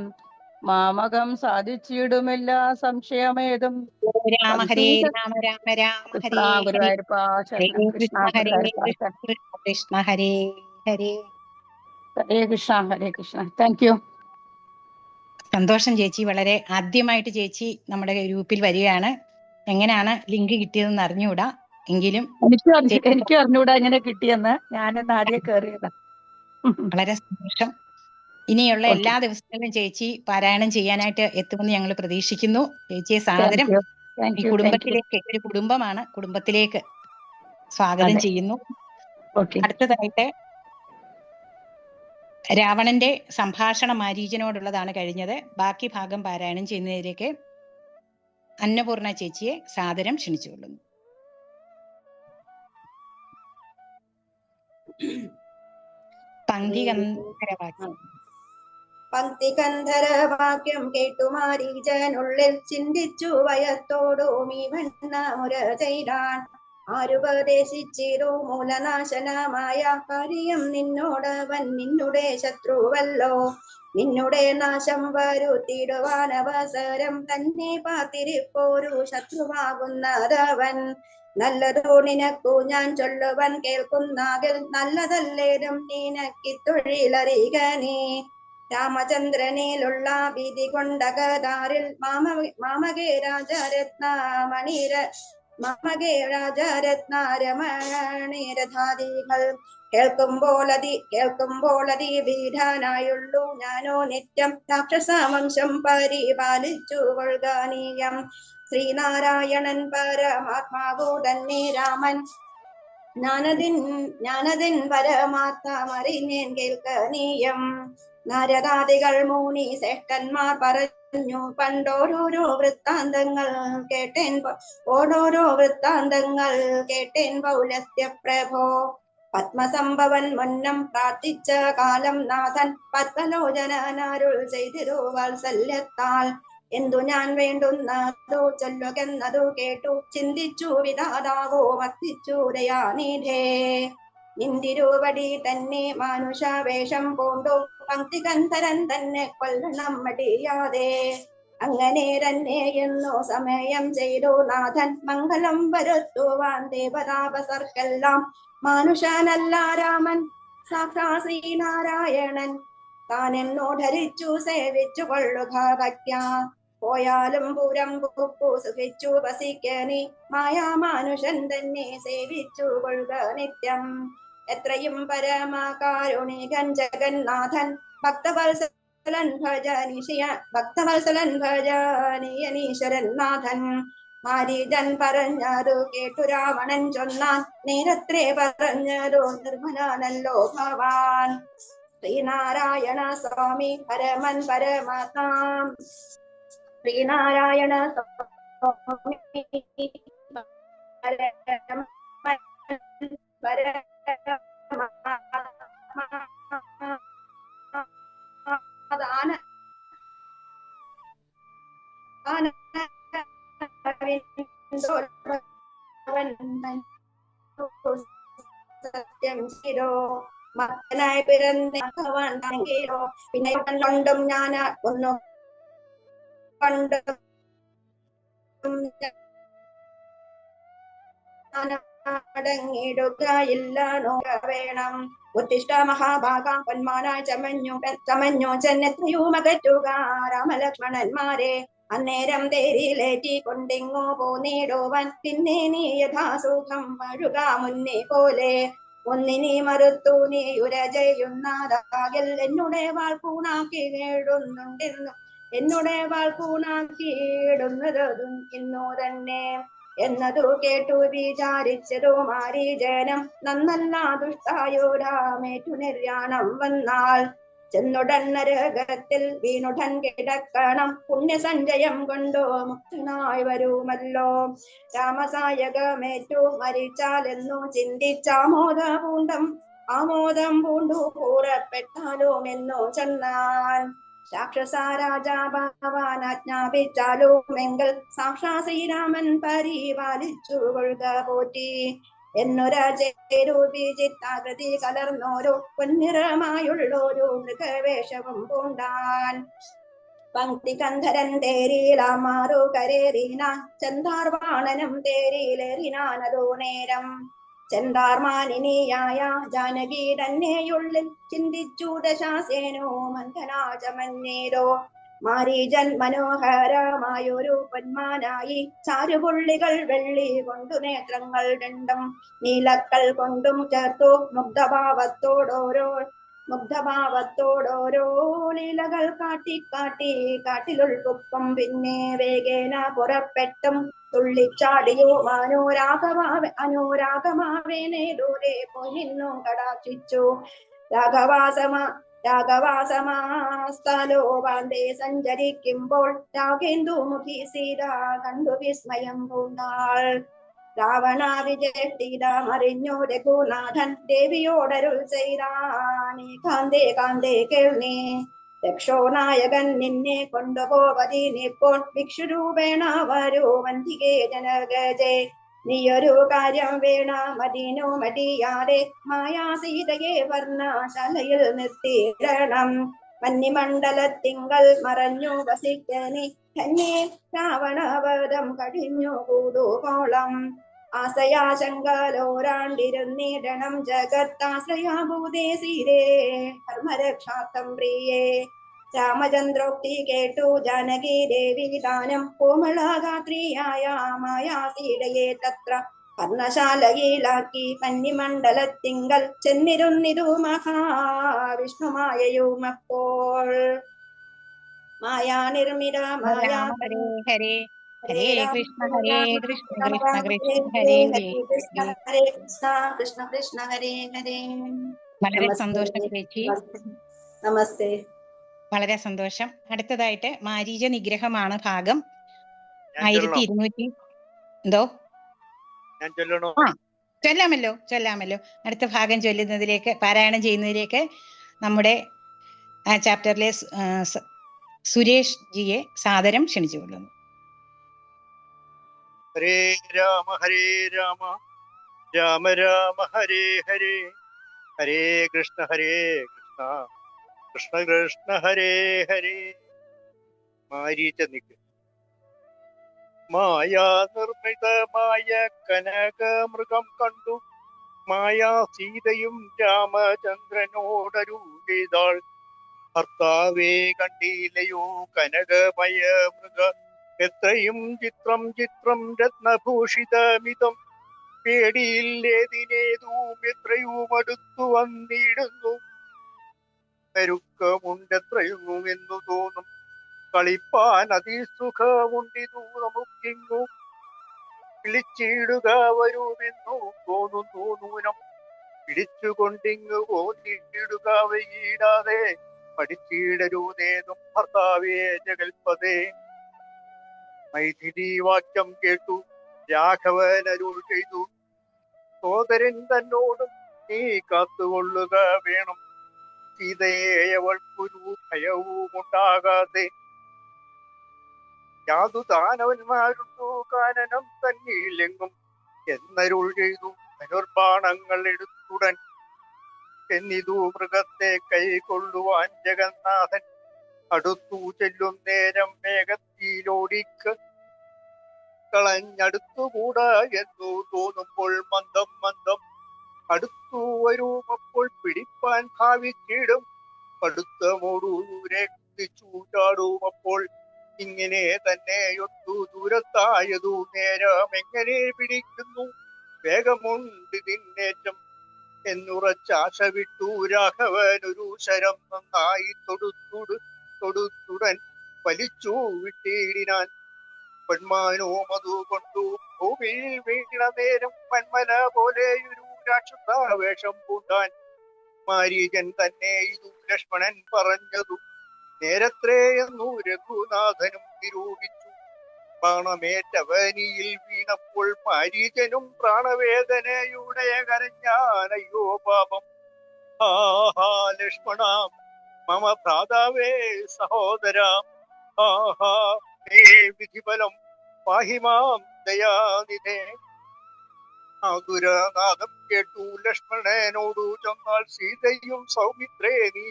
മാമകം സാധിച്ചിടുമില്ല സംശയമേതും. രാമ ഹരേ രാമ രാമ രാമ കൃഷ്ണ ഹരേ ഹരേ ഗുരുവായൂരപ്പ ഹരേ ശരണം. കൃഷ്ണ കൃഷ്ണ ഹരേ ഗുരുവായൂരപ്പ കൃഷ്ണ ശരണം. കൃഷ്ണ കൃഷ്ണ ഹരേ ഹരേ. ഹരേ കൃഷ്ണ ഹരേ കൃഷ്ണ. Thank you. സന്തോഷം ചേച്ചി. വളരെ ആദ്യമായിട്ട് ചേച്ചി നമ്മുടെ ഗ്രൂപ്പിൽ വരികയാണ്. എങ്ങനെയാണ് ലിങ്ക് കിട്ടിയതെന്ന് അറിഞ്ഞുകൂടാ, എങ്കിലും എനിക്ക് അറിഞ്ഞൂടാ എങ്ങനെ കിട്ടിയെന്ന്. ഞാനെന്ന് ആദ്യം കയറിയതാ. വളരെ സന്തോഷം. ഇനിയുള്ള എല്ലാ ദിവസങ്ങളിലും ചേച്ചി പാരായണം ചെയ്യാനായിട്ട് എത്തുമെന്ന് ഞങ്ങൾ പ്രതീക്ഷിക്കുന്നു. ചേച്ചിയെ സാദരം ഈ കുടുംബത്തിലേക്ക്, ഒരു കുടുംബമാണ്, കുടുംബത്തിലേക്ക് സ്വാഗതം ചെയ്യുന്നു. അടുത്തതായിട്ട് രാവണന്റെ സംഭാഷണ മാരീചനോടുള്ളതാണ് കഴിഞ്ഞത്. ബാക്കി ഭാഗം പാരായണം ചെയ്യുന്നതിലേക്ക് അന്നപൂർണ ചേച്ചിയെ സാദരം ക്ഷണിച്ചുകൊള്ളുന്നു. പങ്ക്തികന്ധരവാക്യം കേട്ടു മാരീചനുള്ളിൽ ചിന്തിച്ചു വയത്തോടും ഈ വണ്ണ മുര ചെയ്താൻ. ആരുപദേശിച്ചിരു മൂലനാശനമായ കാര്യം നിന്നോടവൻ നിന്നുടെ ശത്രുവല്ലോ. നിന്നുടെ നാശം വരുത്തിടുവാനവസരം തന്നെ പാത്തിരിപ്പോരു ശത്രുവാകുന്നതവൻ. നല്ലതോ നിനക്കു ഞാൻ ചൊല്ലുവൻ കേൾക്കുന്നാകിൽ നല്ലതല്ലേതും നിനക്കിത്തൊഴിലറിക നീ. രാമചന്ദ്രനിലുള്ള വിധി കൊണ്ട കഥാരിൽ മാമകേ രാജരത്നാരമണിരഥാദികൾ കേൾക്കുമ്പോളതി വീഢനായുള്ളൂ ഞാനോ നിത്യം രാക്ഷസവംശം പരിപാലിച്ചു കൊൾഗാനീയം. ശ്രീനാരായണൻ പരമാത്മാവു തന്നെ രാമൻ ജ്ഞാനതിൻ പരമാത്മറിഞ്ഞേൻ കേൾക്കനീയം. നാരദാദികൾ മൂനി ശ്രേഷ്ഠന്മാർ പറഞ്ഞു പണ്ടോരോരോ വൃത്താന്തങ്ങൾ കേട്ടേൻ പൗലസ്ത്യ പ്രഭോ. പത്മസംഭവൻ മുന്നം പ്രാർത്ഥിച്ച കാലം നാഥൻ പത്മലോചനരുൾ ചെയ്തിരു വാത്സല്യത്താൽ. എന്തു ഞാൻ വേണ്ടുന്നതു ചൊല്ലുകെന്നതു കേട്ടു ചിന്തിച്ചു വിധാതാവോ മർത്തിച്ചു ദയാനിധേ. നിന്തിരുവടി തന്നെ മാനുഷവേഷം പൂണ്ടു പങ്ക്തികന്ധരൻ തന്നെ കൊല്ലണം മടിയാതെ. അങ്ങനെ തന്നെ എന്നു സമയം ചെയ്തു നാഥൻ മംഗളം വരുത്തുവാൻ ദേവതാപസർക്കെല്ലാം. മാനുഷനല്ല രാമൻ സാക്ഷാ ശ്രീനാരായണൻ താനെന്നോ ധരിച്ചു സേവിച്ചു കൊള്ളുക ഭക്യാ. പോയാലും പുരം പൂപ്പു സുഖിച്ചു വസിക്കനി മായാമാനുഷൻ തന്നെ സേവിച്ചു കൊള്ളുക നിത്യം. എത്രയും പരമകാരുണികൻ ജഗന്നാഥൻ ഭക്തവത്സലൻ ഭജനീശ്വരൻ നാഥൻ. മാരീചൻ പറഞ്ഞതു കേട്ടു രാവണൻ ചൊന്നാൻ നേരത്രേ പറഞ്ഞതു നിർമ്മലനല്ലോ ഭവാൻ. ശ്രീനാരായണ സ്വാമി പരമൻ പരമാത്മാം. ശ്രീനാരായണ സ്വാമി സത്യം ചെയ്തോ മകനായി പിറന്നോ. പിന്നെ കൊണ്ടും ഞാൻ ഒന്നു കൊണ്ടും അടങ്ങിടുകയില്ലാണോ വേണം. ഉത്തിഷ്ഠ മഹാഭാഗ പൊന്മാനായി ചമഞ്ഞു ചെന്നെത്രയോ മകറ്റുക രാമലക്ഷ്മണന്മാരെ. അന്നേരം തേരിലേറ്റി കൊണ്ടിങ്ങോ പോന്നിടുവൻ പിന്നെ നീ യഥാസുഖം വഴുക മുന്നേ പോലെ. ഒന്നിനെ മറുത്തു നീ ഉര ചെയ്യുന്നതാകിൽ എന്നുടെ വാൾ കൂണാക്കിയിടുന്നതും ഇന്നു തന്നെ എന്നതു കേട്ടു വിചാരിച്ചതു മാരീചനം. നന്നല്ല ദുഷ്ടായുരാമേറ്റു നിർയാണം വന്നാൽ ചെന്നുടൻ നരകത്തിൽ വീണുടൻ കിടക്കണം. പുണ്യസഞ്ചയം കൊണ്ടോ മുക്തനായി വരുമല്ലോ. രാമസായകമേറ്റു മരിച്ചാലെന്നു ചിന്തിച്ചാമോദപൂണ്ടം ആമോദം പൂണ്ടു കൂറപ്പെട്ടാലുമെന്നു ചെന്നാൻ രാക്ഷസ രാജാവാൻ ആജ്ഞാപിച്ചാലുമെങ്കിൽ സാക്ഷാ ശ്രീരാമൻ പരിപാലിച്ചു കൊള്ളുക പോറ്റി എന്നൊര ചേരൂപി ചിത്താകൃതി കലർന്നോരോ പൊന്നിറമായുള്ളൊരു മൃഗവേഷവും പൂണ്ടാൻ പങ്ക്തി കന്ധരൻ തേരിലാമാറു കരേറിനാൻ ചെന്താർവാണനും തേരിലേറിനാനതോ നേരം ചെന്താർമാലിനിയായ ജാനകി തന്നെയുള്ളിൽ ചിന്തിച്ചു ദശാസേനോ മന്ഥനാചമന്നേരോ മാരീജൻ മനോഹരമായൊരു പൊന്മാനായി ചാരുപുള്ളികൾ വെള്ളി കൊണ്ടു നേത്രങ്ങൾ രണ്ടും നീലക്കൽ കൊണ്ടും ചേർത്തു മുഗ്ധഭാവത്തോടോരോ ലീലകൾ കാട്ടി കാട്ടിലുൾക്കുപ്പം പിന്നെ വേഗേന പുറപ്പെട്ടും തുള്ളിച്ചാടിയോ അനുരാഗമാവേനെ ദൂരെ പോയി നിന്നു കടാക്ഷിച്ചു രാഘവാസമാസ്ഥലോപാന്തേ സഞ്ചരിക്കുമ്പോൾ രാഗേന്ദുമുഖി സീത കണ്ടു വിസ്മയം പൂണ്ടാൾ രാവണ വിജയത്തിടമറിഞ്ഞു രഘുനാഥൻ ദേവിയോടരുൾ ചെയ്താനേ കാന്തേ കേൾനേ രക്ഷോനായകൻ നിന്നെ കൊണ്ടുപോവതിനിപ്പോൾ ഭിക്ഷുരൂപേണ വരൂ വന്തികേ ജനകജേ നീയൊരു കാര്യം വേണമതിനു മടിയാതെ മായാ സീതയെ വർണ്ണശാലയിൽ നിർത്തിയിടണം മഞ്ഞിമണ്ഡലത്തിങ്കൾ മറഞ്ഞു വസിക്കനി ധന്യേ രാവണവധം കഴിഞ്ഞു കൂടുകോളം ആശയാശങ്കലോരാണ്ടിരുന്നിടണം ജഗത്താശ്രയാഭൂതേ സീരേ ധർമ്മരക്ഷാർത്ഥം പ്രിയേ രാമചന്ദ്രോക്തി കേട്ടു ജാനകി ദേവി ദാനം കോമളഗാത്രിയായ മായാ സീതയെ തത്ര പർണശാലയിലാക്കി കന്നിമണ്ഡലത്തിങ്കൽ ചെന്നിരുന്നിതു മഹാവിഷ്ണുമായയുമപ്പോൾ മായാ നിർമ്മിത മായാ ഹരേ ഹരേ ഹരേ കൃഷ്ണ കൃഷ്ണ കൃഷ്ണ ഹരേ ഹരേ കൃഷ്ണ കൃഷ്ണ ഹരേ ഹരേ. വളരെ സന്തോഷം ചേച്ചി, നമസ്തേ. വളരെ സന്തോഷം. അടുത്തതായിട്ട് മാരീച നിഗ്രഹമാണ് ഭാഗം 1200. എന്തോ ആ ചൊല്ലാമല്ലോ. അടുത്ത ഭാഗം ചൊല്ലുന്നതിലേക്ക്, പാരായണം ചെയ്യുന്നതിലേക്ക് നമ്മുടെ ആ ചാപ്റ്ററിലെ സുരേഷ് ജിയെ സാദരം ക്ഷണിച്ചുകൊള്ളുന്നു. ഹരേ രാമ രാമ രാമ ഹരേ ഹരേ, ഹരേ കൃഷ്ണ കൃഷ്ണ കൃഷ്ണ ഹരേ ഹരേ. മാരീച നിഗ്രഹം. മായാ നിർമ്മിതമായ കനകമൃഗം കണ്ടു മായാ സീതയും രാമചന്ദ്രനോടരുൾ ചെയ്താൾ. ഭർത്താവേ കണ്ടില്ലയോ കനകമയ മൃഗ എത്രയും ചിത്രം രത്നഭൂഷിതമിതം. പേടിയില്ലേതിനേതും എത്രയും അടുത്തു വന്നിടുന്നു. കരുക്കമുണ്ടെത്രയുമെന്നു തോന്നും, കളിപ്പാൻ അതിസുഖമുണ്ടിതു നമുക്കിങ്ങു. വിളിച്ചിടുക വരുമെന്നു തോന്നുന്നു നൂനം, പിടിച്ചുകൊണ്ടിങ്ങു പോന്നിടുക വൈകിടാതെ. പഠിച്ചിടരുതേതും ഭർത്താവേ ജഗൽപതേ. മൈഥിലി വാക്യം കേട്ടു രാഘവൻ അരുൾ ചെയ്തു, സോദരൻ തന്നോടും നീ കാത്തുകൊള്ളുക വേണം. സീതയെ അവൾക്കൊരു ഭയവും ഉണ്ടാകാതെ. യാതു ദാനവന്മാരുണ്ടോ കാനനം തന്നിലെങ്കും എന്നരുൾ ചെയ്തു ധനുർബാണങ്ങൾ എടുത്തുടൻ. എന്നിതു മൃഗത്തെ കൈകൊള്ളുവാൻ ജഗന്നാഥൻ അടുത്തു ചെല്ലും നേരം വേഗത്തിലോടിക്ക് കളഞ്ഞടുത്തുകൂടാ എന്നു തോന്നുമ്പോൾ മന്ദം അടുത്തു വരുമപ്പോൾ പിടിപ്പാൻ ഭാവിച്ചിടും. പടുത്തമോടു ദൂരെ കുതിച്ചു ചാടുമപ്പോൾ ഇങ്ങനെ തന്നെയൊട്ടു ദൂരത്തായതു നേരം എങ്ങനെ പിടിക്കുന്നു വേഗമുണ്ട് തിന്നേറ്റം എന്നുറച്ചാശ വിട്ടു രാഘവൻ ഒരു ശരം നന്നായി തൊടുത്തുടൻ വലിച്ചു വിട്ടിടിനാൻ. പൊന്മാനവും അതുകൊണ്ടു ഭൂമിയിൽ വീണ നേരം വന്മല പോലെയൊരു രാക്ഷസ വേഷം പൂണ്ടാൻ. മാരീചൻ തന്നെ ഇതു ലക്ഷ്മണൻ പറഞ്ഞതു നേരത്രേ എന്നു രഘുനാഥനും നിരൂപിച്ചു. ബാണമേറ്റവനിയിൽ വീണപ്പോൾ മാരീചനും പ്രാണവേദനയുടെ കരഞ്ഞാനയ്യോ പാപം. ആഹാ ലക്ഷ്മണ മമ ഭ്രാതാവേ സഹോദര, ആഹാ ഹേ വിധിഫലം പാഹി മാം ദയാനിധേ. ആതുരനാദം കേട്ടു ലക്ഷ്മണനോടു ചൊന്നാൽ സീതയും സൗമിത്രേ നീ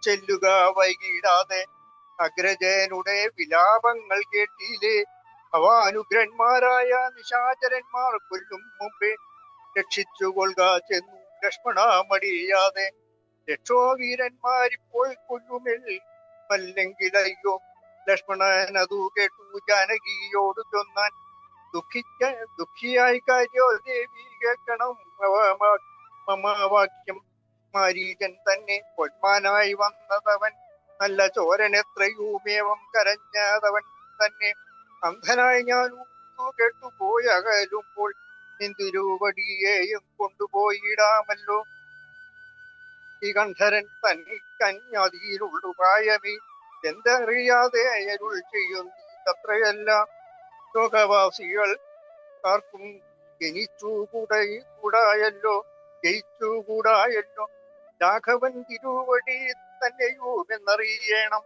ചെല്ലുക വൈകിടാതെ. അഗ്രജനുടെ വിലാപങ്ങൾ കേട്ടില്ലേ, ഭവാനുഗ്രന്മാരായ നിശാചരന്മാർ കൊല്ലും മുമ്പേ രക്ഷിച്ചുകൊള്ളുക ചെന്നു ലക്ഷ്മണ മടിയാതെ. രക്ഷോവീരന്മാരിപ്പോൾ കൊല്ലുമെങ്കിൽ അയ്യോ. ലക്ഷ്മണൻ അതു കേട്ടു ജാനകിയോട് ചൊന്നാൻ, ദുഃഖിയായി കാര്യോ ദേവി കേൾക്കണം മമവാക്യം. മാരീചൻ തന്നെ പൊന്മാനായി വന്നതവൻ, നല്ല ചോരനെത്രയുമേവം കരഞ്ഞതവൻ തന്നെ. അന്ധനായി ഞാൻ കേട്ടുപോയി അകലുമ്പോൾ നിന്തിരുവടിയെയും കൊണ്ടുപോയിടാമല്ലോ. ഈ കണ്ഠരൻ തന്നെ കന്യാതിയിലുള്ളു പ്രായമേ, എന്തറിയാതെ അരുൾ ചെയ്യുന്നു അത്രയെല്ലാം. ലോകവാസികൾ ആർക്കും ജയിച്ചുകൂടായല്ലോ. രാഘവൻ തിരുവടി തന്നെയുമെന്നറിയണം.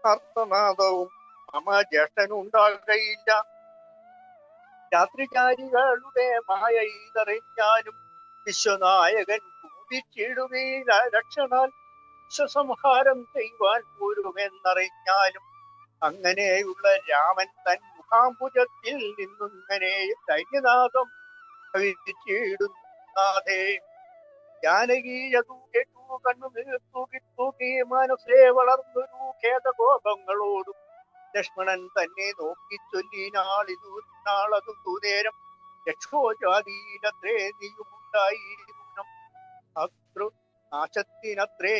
അർത്ഥനാദവും മമ ജ്യേഷ്ഠനുണ്ടാകയില്ല. രാത്രിചാരികളുടെ മായ ഇതറിഞ്ഞാലും വിശ്വനായകൻ കൂപിച്ചിടുകയില്ല. രക്ഷണാൽ വിശ്വസംഹാരം ചെയ്യുവാൻ പോരുമെന്നറിഞ്ഞാലും അങ്ങനെയുള്ള രാമൻ തൻ മുഖാംബുജത്തിൽ നിന്നിങ്ങനെ സൈന്യനാഥം കഴിച്ചിടുന്നാഥേ. ജാനകി അതു കേട്ടു കണ്ണുനീർ തൂക്കി മനസ്സേ വളർന്നൊരു ഖേദകോപങ്ങളോടും ലക്ഷ്മണൻ തന്നെ നോക്കി ചൊല്ലിനാളിതു നേരം. രക്ഷോജാതിയിലത്രേ നീയുമുണ്ടായിരുന്നു അത്ര നാശത്തിനത്രേ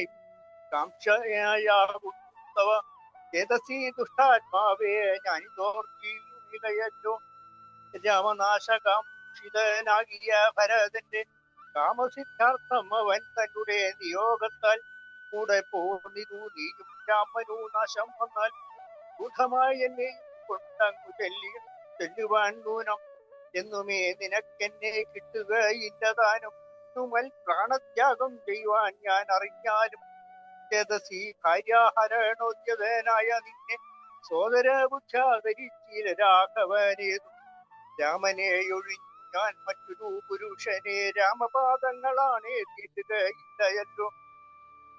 കാംക്ഷയാകുന്നവ. ചേതസി ദുഷ്ടാത്മാവേ ഞാനിതോർക്കില്ലയോ. രാമനാശകാംക്ഷിതനാകിയ ഭരതന്റെ കാമസിദ്ധാർത്ഥം അവൻ തന്നുടെ നിയോഗത്താൽ കൂടെ പോന്നിരു. നീയും രാമനു നാശം വന്നാൽ ഗൂഢമായി എന്നെ കൊണ്ടങ്ങു ചെല്ലുവാൻ നൂനം. എന്നുമേ നിനക്കെന്നെ കിട്ടുകയില്ലതാനും. തുമൽ പ്രാണത്യാഗം ചെയ്യുവാൻ ഞാൻ അറിഞ്ഞാലും ചേതസി കാര്യഹരണോദ്യതനായ നിന്നെ സോദര ബുദ്ധ്യാധരിച്ചില്ല രാഘവനേതു. രാമനെ ഒഴിഞ്ഞു ഞാൻ മറ്റൊരു പുരുഷനെ രാമപാദങ്ങളാണ് തീട്ടുകയില്ലയല്ലോ.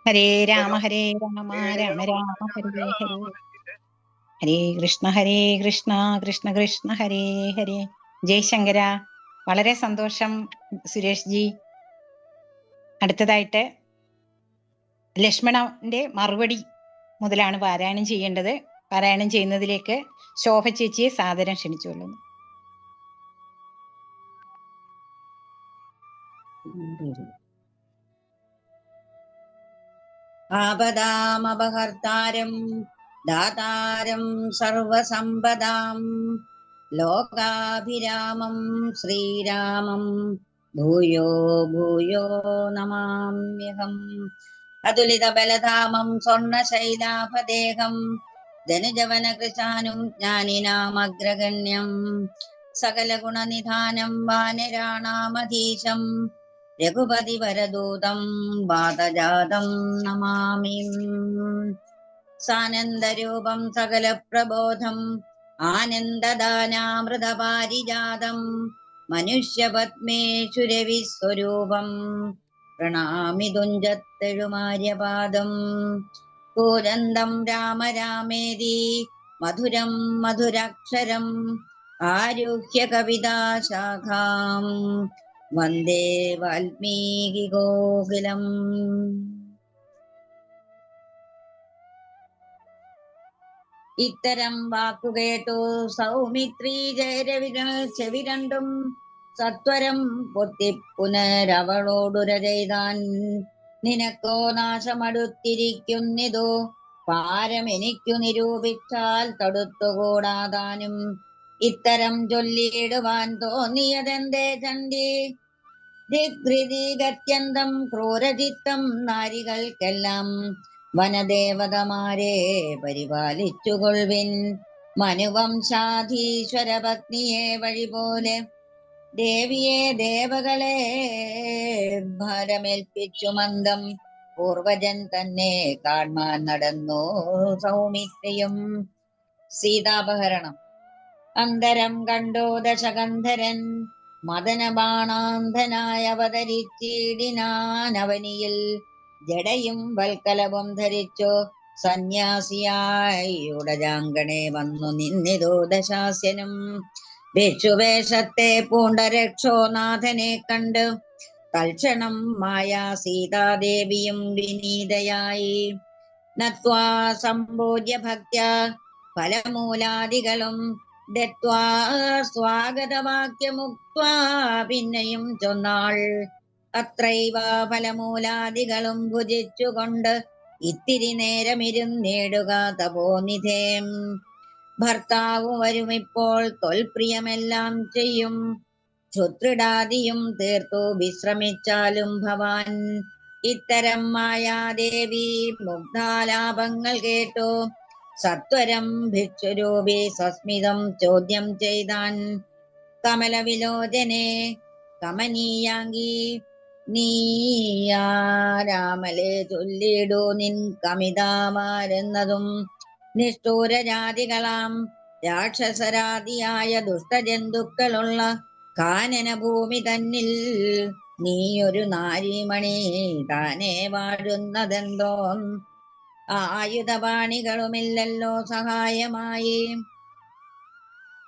ഹരേ രാമ രാമ രാമ ഹരേ ഹരേ. ഹരേ കൃഷ്ണ കൃഷ്ണ കൃഷ്ണ ഹരേ ഹരേ. ജയശങ്കര. വളരെ സന്തോഷം സുരേഷ് ജി. അടുത്തതായിട്ട് ലക്ഷ്മണന്റെ മറുപടി മുതലാണ് പാരായണം ചെയ്യേണ്ടത്. പാരായണം ചെയ്യുന്നതിലേക്ക് ശോഭ ചേച്ചിയെ സാദരം ക്ഷണിച്ചുകൊള്ളുന്നു. ആപദാമപഹർത്താരം ദാതാരം സർവസമ്പദാം ലോകാഭിരാമം ശ്രീരാമം ഭൂയോ ഭൂയോ നമാമ്യഹം. അതുലിതബലധാമം സ്വർണശൈലാഭദേഹം ധനുജവനകൃശാനും ജ്ഞാനിനാമഗ്രഗണ്യം സകലഗുണനിധാനം വാനരാണാമധീശം രഘുപതിവരദൂതം വാതജാതം നമാമി. സാനന്ദരൂപം സകലപ്രബോധം ആനന്ദദാനാമൃതപാരിജാതം മനുഷ്യപത്മേഷു രവിസ്വരൂപം പ്രണാമി തുഞ്ചത്തെഴുമാര്യപാദം. കൂരന്തം രാമ രാമേതി മധുരം മധുരാക്ഷരം ആരുഹ്യ കവിതാശാഖാം വന്ദേ വാൽമീകി ഗോകുലം. ഇത്തരം വാക്കുകേട്ടു സൗമിത്രീ ചെവി രണ്ടും സത്വരം പൊത്തി പുനരവളോടുര ചെയ്താൻ. നിനക്കോ നാശമടുത്തിരിക്കുന്നിതോ പാരമെനിക്കു നിരൂപിച്ചാൽ തടുത്തുകൂടാതാനും. ഇത്തരം ചൊല്ലിയിടുവാൻ തോന്നിയതെന്തേ ചണ്ഡി. ദിഗ്ധൃതിഗത്യന്തം ക്രൂരചിത്തം നാരികൾക്കെല്ലാം വനദേവതമാരെ പരിപാലിച്ചുകൊള്ളുവിൻ. മനുവംശാധീശ്വര പത്നിയെ വഴി പോലെ ദേവിയെ ദേവകളെ ഭാരമേൽപ്പിച്ചു മന്ദം പൂർവജൻ തന്നെ കാൺമാൻ നടന്നു സൗമിത്രിയും. സീതാപഹരണം. അന്തരം കണ്ടോ ദശകന്ധരൻ മദനബാണാന്ധനായ അവതരിച്ചിടിനാനവനിയിൽ. ജടയും വൽക്കലവും ധരിച്ചു സന്യാസിയായി ഉടജാങ്കണേ വന്നു നിന്നിതോ ദശാസ്യനും. ഭിക്ഷുവേഷത്തെ പൂണ്ട രക്ഷോനാഥനെ കണ്ട് തൽക്ഷണം മായാ സീതാദേവിയും വിനീതയായി. നത്വാ സംബോധ്യ ഭക്ത്യാ ഫലമൂലാദികളും ദത്വാ സ്വാഗതവാക്യമുക്ത്വാ പിന്നെയും ചൊന്നാൾ. അത്രൈവ ഫലമൂലാദികളും ഭുജിച്ചുകൊണ്ട് ഇത്തിരി നേരമിരുന്നേടുക തപോനിധേം. ഭർത്താവ് വരുമിപ്പോൾ തൊൽപ്രിയമെല്ലാം ചെയ്യും. ക്ഷുത്രിടാദിയും തീർത്തു വിശ്രമിച്ചാലും ഭവാൻ. ഇത്തരം മായാദേവി മുഗ്ധാലാപങ്ങൾ കേട്ടു സത്വരം ഭിക്ഷുരൂപി സസ്മിതം ചോദ്യം ചെയ്താൻ. കമലവിലോചനെ കമനീയാങ്കി നീയാരാമലെ ചൊല്ലിടൂ നിൻ കമിതാമാരെന്നതും. നിഷ്ഠൂരജാതികളാം രാക്ഷസരാദിയായ ദുഷ്ടജന്തുക്കളുള്ള കാനന ഭൂമി തന്നിൽ നീയൊരു നാരീമണി താനേ വാഴുന്നതെന്തോ. ആയുധപാണികളുമില്ലല്ലോ സഹായമായി.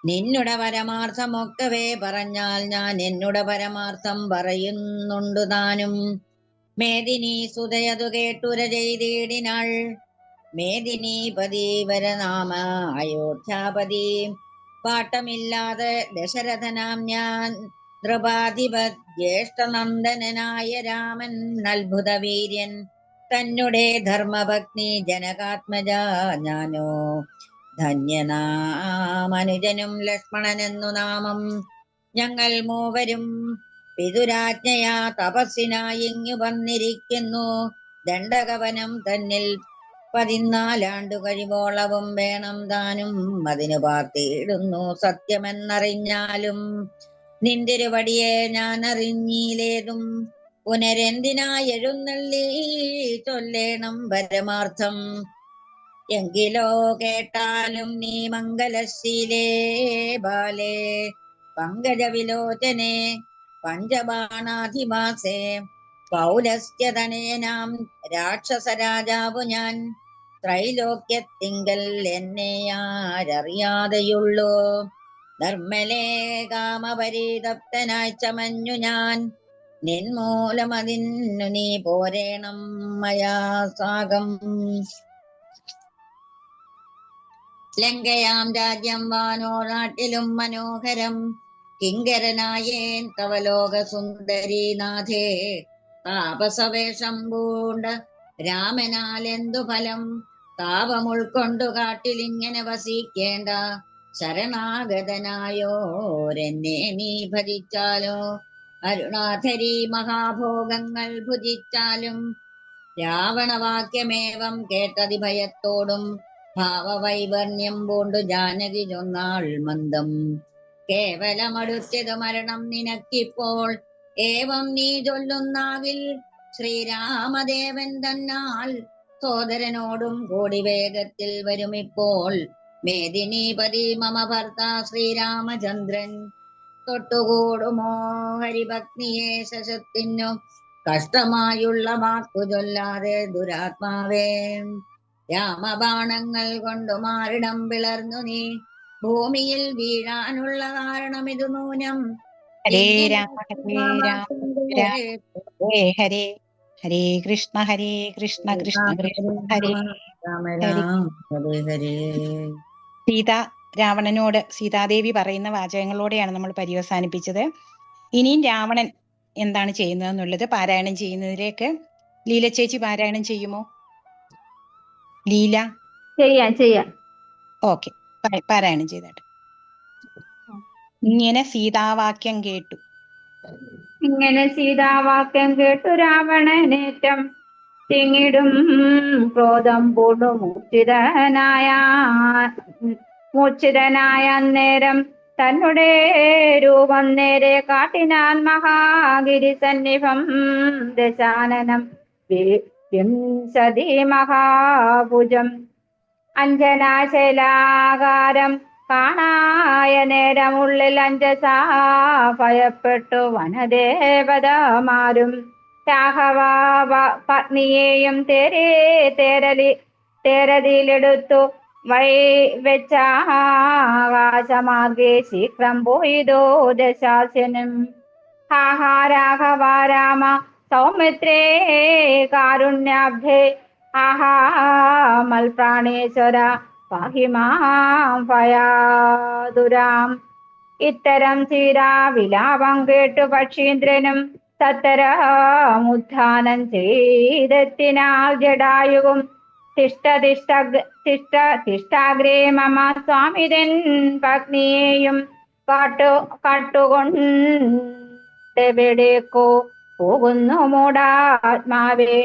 നിന്നുടെ പരമാർത്ഥമൊക്കവേ പറഞ്ഞാൽ ഞാൻ എന്നുടെ പരമാർത്ഥം പറയുന്നുണ്ടു താനും. മേദിനി സുതയതു കേട്ടുര ചെയ്തിടിനാൾ. മേദിനീപതി വരനാമ അയോധ്യാപതി. പാട്ടമില്ലാതെ ദശരഥനാം ഞാൻ ദ്രൗപദീപ ജ്യേഷ്ഠനന്ദനായ രാമൻ അത്ഭുത വീര്യൻ. തന്നെ ധർമ്മഭഗ്നി ജനകാത്മജ ഞാനോ ധന്യനാമനുജനും ലക്ഷ്മണനെന്നു നാമം. ഞങ്ങൾ മൂവരും പിതുരാജ്ഞയാ തപസ്സിനായിങ്ങു വന്നിരിക്കുന്നു. ദണ്ഡകവനം തന്നിൽ 14 കഴിവോളവും വേണം താനും. അതിനു പാർത്തിയിടുന്നു സത്യമെന്നറിഞ്ഞാലും. നിന്തിരുവടിയെ ഞാൻ അറിഞ്ഞിലേതും പുനരെന്തിനായി എഴുന്നള്ളി ചൊല്ലേണം പരമാർത്ഥം. എങ്കിലോ കേട്ടാലും നീ മംഗലശീലേ ബാലേ പങ്കജവിലോചനെ പഞ്ചബാണാധിവാസേ. പൗലസ്ത്യതനയനാം രാക്ഷസരാജാവു ഞാൻ. ത്രൈലോക്യത്തിങ്കൽ എന്നെ ആരറിയാതെയുള്ളൂ. നിർമ്മലേ കാമപരിതപ്തനായി ചമഞ്ഞു ഞാൻ. നിൻമൂലമതിന്നു നീ പോരേണം മയാ സാകം. ലങ്കയാം രാജ്യം വാനോനാട്ടിലും മനോഹരം. കിങ്കരനായേൻ തവ ലോകസുന്ദരീനാഥേ. താപസവേഷം പൂണ്ട രാമനാലെന്തു ഫലം. താപമുൾക്കൊണ്ടു കാട്ടിലിങ്ങനെ വസിക്കേണ്ട. ശരണാഗതനായോരെന്നെ നീ ഭജിച്ചാലോ. അരുണാധരി മഹാഭോഗങ്ങൾ ഭുജിച്ചാലും. രാവണവാക്യമേവം കേട്ടതി ഭയത്തോടും ഭാവവൈവർണ്യം പൂണ്ടു ജാനകി ചൊന്നാൾ മന്ദം. കേവലമടുത്തത് മരണം നിനക്കിപ്പോൾ. ഏവം നീ ചൊല്ലുന്നാകിൽ ശ്രീരാമദേവൻ തന്നാൽ സോദരനോടും കൂടി വേഗത്തിൽ വരുമിപ്പോൾ. മേദിനീപതി മമ ഭർത്ത ശ്രീരാമചന്ദ്രൻ. തൊട്ടുകൂടുമോ ഹരിഭക്തിയെ ശശത്തിനു. കഷ്ടമായുള്ള വാക്കു ചൊല്ലാതെ ദുരാത്മാവേ. രാമബാണങ്ങൾ കൊണ്ടു മാറിടം പിളർന്നു നീ. ഭൂമിയിൽ വീഴാനുള്ള കാരണം ഇത് നൂനം. ഹരേ രാമ ഹരേ രാമ ഹരേ ഹരേ ഹരേ കൃഷ്ണ കൃഷ്ണ കൃഷ്ണ ഹരേ ഹരേ. സീത രാവണനോട് സീതാദേവി പറയുന്ന വാചകങ്ങളോടെയാണ് നമ്മൾ പര്യവസാനിപ്പിച്ചത്. ഇനിയും രാവണൻ എന്താണ് ചെയ്യുന്നതെന്നുള്ളത് പാരായണം ചെയ്യുന്നതിലേക്ക് ലീല ചേച്ചി പാരായണം ചെയ്യുമോ? ലീല ചെയ്യാം. ഓക്കെ, പാരായണം ചെയ്തോട്ടെ. ഇങ്ങനെ സീതാവാക്യം കേട്ടു രാവണനേറ്റം തിങ്ങിടും ക്രോധം പൂണ്ടു മൂർച്ഛിതനായ അന്നേരം തന്നെ രൂപം നേരെ കാട്ടിനാൻ മഹാഗിരി സന്നിഭം ദശാനനം വിംശതി മഹാഭുജം അഞ്ജനാശൈലാകാരം കാണായ നേരമുള്ളിൽ അഞ്ജസാ ഭയപ്പെട്ടു വനദേവതമാരും രാഘവ പത്നിയെയും തേരതിയിലെടുത്തു വെച്ചാകാശമാർഗെ ശീഘ്രം പോയിതോ ദശാസ്യനും. ഹാഹാ രാഘവ രാമ സൗമിത്രേ കാരുണ്യാബ്ധേ ആഹാ മൽപ്രാണേശ്വര പാഹിമാം ഭയാതുരാം. ഇത്തരം തീരാ വിലാപം കേട്ടു പക്ഷീന്ദ്രനും സത്തരമുത്ഥാനം ചെയ്തെത്തിനാൽ ജടായുവും തിഷ്ടാഗ്രേ മമ സ്വാമിതൻ പത്നിയെയും കാട്ടുകൊണ്ടെവിടേക്കോ പോകുന്നു മൂടാത്മാവേ.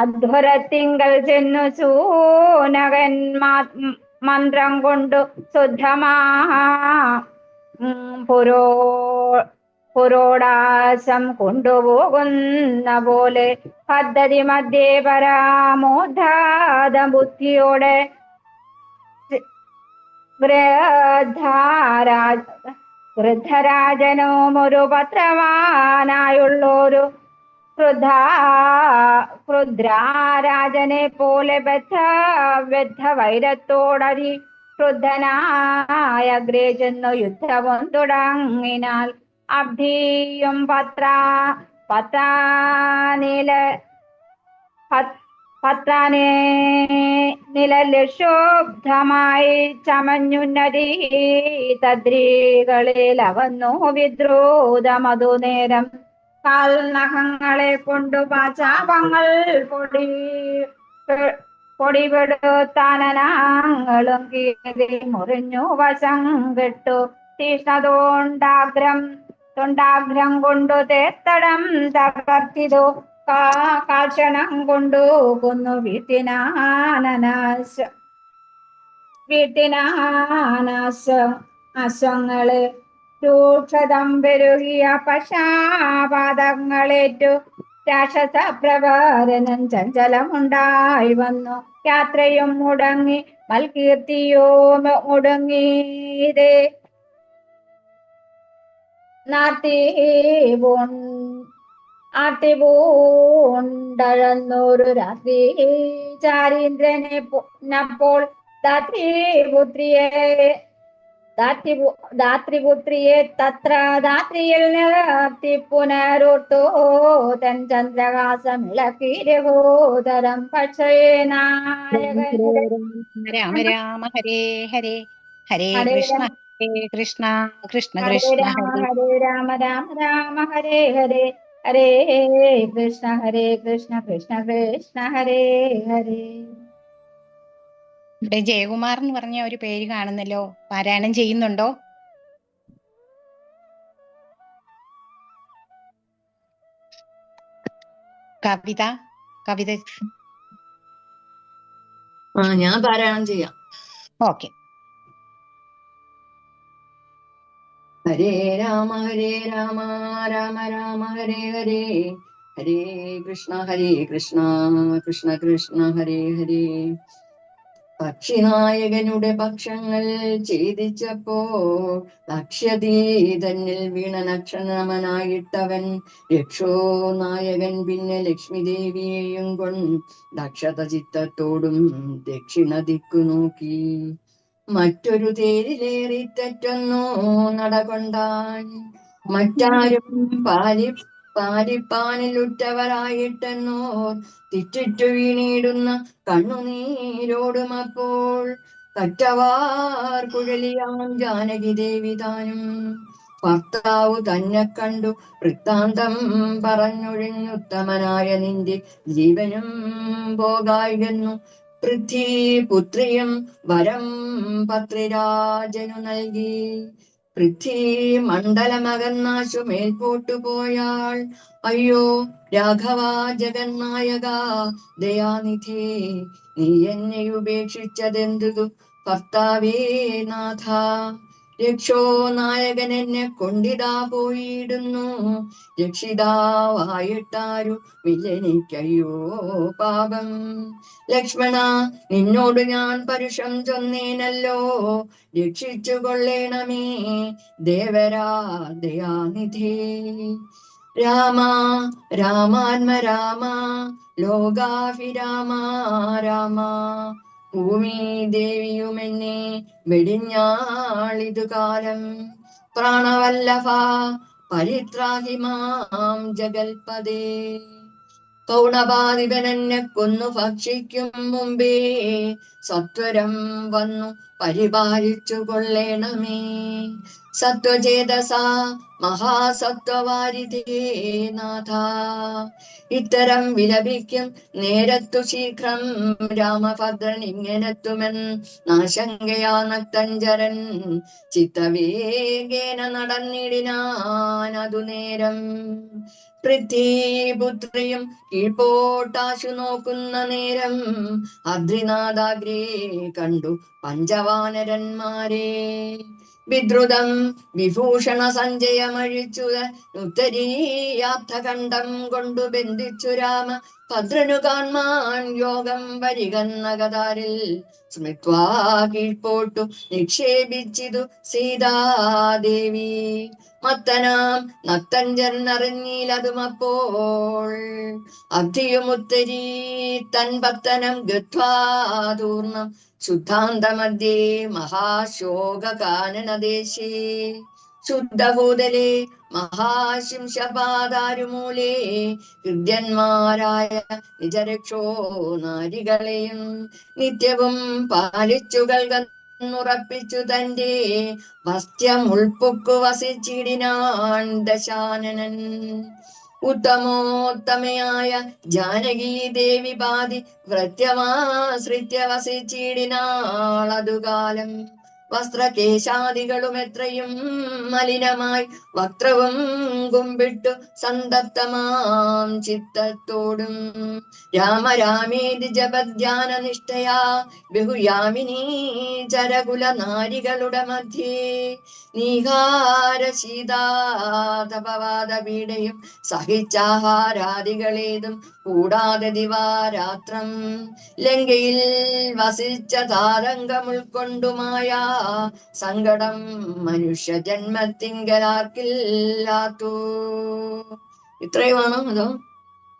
അധ്വരത്തിങ്കൽ ചെന്നു ശൂനകൻ മന്ത്രം കൊണ്ടു ശുദ്ധമാ പുരോടാശം കൊണ്ടുപോകുന്ന പോലെ പദ്ധതി മധ്യേ പരാമോദ്ധാത ബുദ്ധിയോടെ വൃദ്ധരാജനും ഒരു പത്രവാനായുള്ളൊരു ക്രുദ്രാരാജനെ പോലെ ബദ്ധ വൈരത്തോടതി ക്രുദ്ധനായ അഗ്രേ ചെന്നു യുദ്ധവും തുടങ്ങിനാൽ അബ്ധിയും നിലശോബ്ധമായി ചമഞ്ഞുന്നതി തദ്രികളിൽ അവന്നു വിദ്രൂതമതു നേരം കാൽനഖങ്ങളെ കൊണ്ടു പാചാപങ്ങൾ പൊടിപെടുത്താനങ്ങളും കീറി മുറിഞ്ഞു വശം കെട്ടു തൊണ്ടാഗ്രം കൊണ്ടു തേത്തടം തകർത്തിതു കാക്ഷണം കൊണ്ടു കൊന്നു അശ്വങ്ങളെ രൂക്ഷതം പെരുകിയ പശാപാദങ്ങളേറ്റു രാക്ഷസ പ്രഭാരനും ചഞ്ചലമുണ്ടായി വന്നു. യാത്രയും മുടങ്ങി മൽകീർത്തിയോ മുടങ്ങിയതേ ആട്ടിപൂണ്ടഴന്നൊരു രാത്രി ചാരീന്ദ്രനെ നപ്പോൾ ധാത്രിപുത്രിയെ തത്ര ധാത്രിയിൽ നിർത്തി പുനരോട്ടോ തൻ ചന്ദ്രകാശമിളക്കി രഘോദരം പക്ഷേ നായകൻ രാമ രാമ ഹരേ ഹരേ ഹരേ കൃഷ്ണ ഹരേ കൃഷ്ണ കൃഷ്ണ കൃഷ്ണ ഹരേ രാമ രാമ രാമ ഹരേ ഹരേ ഹരേ കൃഷ്ണ കൃഷ്ണ കൃഷ്ണ ഹരേ ഹരേ. ഇവിടെ ജയകുമാർ എന്ന് പറഞ്ഞ ഒരു പേര് കാണുന്നല്ലോ, പാരായണം ചെയ്യുന്നുണ്ടോ? കവിത ഞാൻ പാരായണം ചെയ്യാം. ഓക്കെ. ഹരേ രാമ രാമ രാമ ഹരേ ഹരേ ഹരേ കൃഷ്ണ കൃഷ്ണ കൃഷ്ണ ഹരേ ഹരേ. പക്ഷിനായകനുടെ പക്ഷങ്ങൾ ഛേദിച്ചപ്പോ ലക്ഷ്യതീ തന്നിൽ വീണ നക്ഷണമനായിട്ടവൻ രക്ഷോ നായകൻ പിന്നെ ലക്ഷ്മി ദേവിയെയും കൊണ്ട് ദക്ഷത ചിത്തത്തോടും ദക്ഷിണ ദിക്കു നോക്കി മറ്റൊരു തേരിലേറി തെറ്റൊന്നു നടകൊണ്ടാൻ. മറ്റാരും പാലിപ്പാനിലുറ്റവരായിട്ടെന്നോ തിറ്റിറ്റു വീണിടുന്ന കണ്ണുനീരോടുമപ്പോൾ കറ്റവാർ കുഴലിയാം ജാനകി ദേവി താനും ഭർത്താവു തന്നെ കണ്ടു വൃത്താന്തം പറഞ്ഞൊഴിഞ്ഞുത്തമനായ നിന്റെ ജീവനും പോകായെന്നു പൃഥ്വിപുത്രിയും വരം പത്രിരാജനു നൽകി. പൃഥ്വി മണ്ഡലമകന്നാശു മേൽപോട്ടു പോയാൾ. അയ്യോ രാഘവ ജഗന്നായക ദയാനിധി, നീ എന്നെ ഉപേക്ഷിച്ചതെന്തു ഭർത്താവേ നാഥ. രക്ഷോ നായകൻ എന്നെ കൊണ്ടിതാ പോയിടുന്നു, രക്ഷിതാവായിട്ടാരു വില്ലെനിക്കയ്യോ പാപം. ലക്ഷ്മണ നിന്നോട് ഞാൻ പരുഷം ചൊന്നേനല്ലോ, രക്ഷിച്ചു കൊള്ളേണമേ ദേവരാ ദയാനിധി. രാമ രാമാത്മ രാമ ലോകാഭിരാമ രാമ, ഭൂമി ദേവിയുമെന്നെ വെടിഞ്ഞാളിതു കാലം. പ്രാണവല്ലഭ പരിത്രാഹി മാം ജഗൽപദേ. കൗണപാധിപനെന്നെ കൊന്നു ഭക്ഷിക്കും മുമ്പേ സത്വരം വന്നു പരിപാലിച്ചു കൊള്ളേണമേ. സത്വചേതസ മഹാസത്വവാരിധേ നാഥ. ഇത്തരം വിലപിക്കും നേരത്തു ശീഘ്രം രാമഭദ്രൻ ഇങ്ങനെത്തുമെന്നാശങ്കയാ നക്തഞ്ചരൻ ചിത്തവേഗേന നടന്നിടിനാൻ അതു നേരം. പൃഥ്വിപുത്രിയും കീഴ്പോട്ടാശു നോക്കുന്ന നേരം അദ്രിനാഥാഗ്രേ കണ്ടു പഞ്ചവാനരന്മാരെ. വിദ്രുതം വിഭൂഷണ സഞ്ജയമഴിച്ചു ഉത്തരീയാർത്ഥഖണ്ഡം കൊണ്ടു ബന്ധിച്ചു രാമ ഭദ്രനു കാൺമാൻ യോഗം വരികന്ന കതാരിൽ സ്മൃത്വാ കീഴ്പോട്ടു നിക്ഷേപിച്ചിതു സീതാദേവി. മത്തനാം നക്തഞ്ചരനറിഞ്ഞിലതുമപ്പോൾ അബ്ധിയുമുത്തരീ തൻ പത്തനം ഗത്വാതൂർണം ശുദ്ധാന്തമധ്യേ മഹാശോകാനനദേശേ. ശുദ്ധഭൂതലേ മഹാശിംശപാദാരുമൂലേ ഹൃദ്യന്മാരായ നിജരക്ഷോ നാരികളെയും നിത്യവും പാലിച്ചുകൾന്നുറപ്പിച്ചു തന്റെ വസ്ത്യം ഉൾപ്പൊക്കു വസിച്ചിടിനാൻ ദശാനനൻ. ഉത്തമോത്തമയായ ജാനകീ ദേവി പാതി വൃത്യമാശ്രിത്യ വസിച്ചിടിനാളതുകാലം. വസ്ത്രകേശാദികളും എത്രയും മലിനമായി വക്രവും കുമ്പിട്ടു സന്തപ്തമാം ചിത്തത്തോടും രാമരാമേതി ജപധ്യാന നിഷ്ഠയാ ബഹുയാമിനീ ചരകുല നാരികളുടെ മധ്യേ നീഹാര ശീതാതപവാദ പീഡയും സഹിച്ചാഹാരാദികളേതും കൂടാതെ ദിവാരാത്രം ലങ്കയിൽ വസിച്ച താരംഗമുൾക്കൊണ്ടുമായ സങ്കടം മനുഷ്യ ജന്മത്തിങ്കലാർക്കില്ലാത്തൂ. ഇത്രയുമാണോ അതോ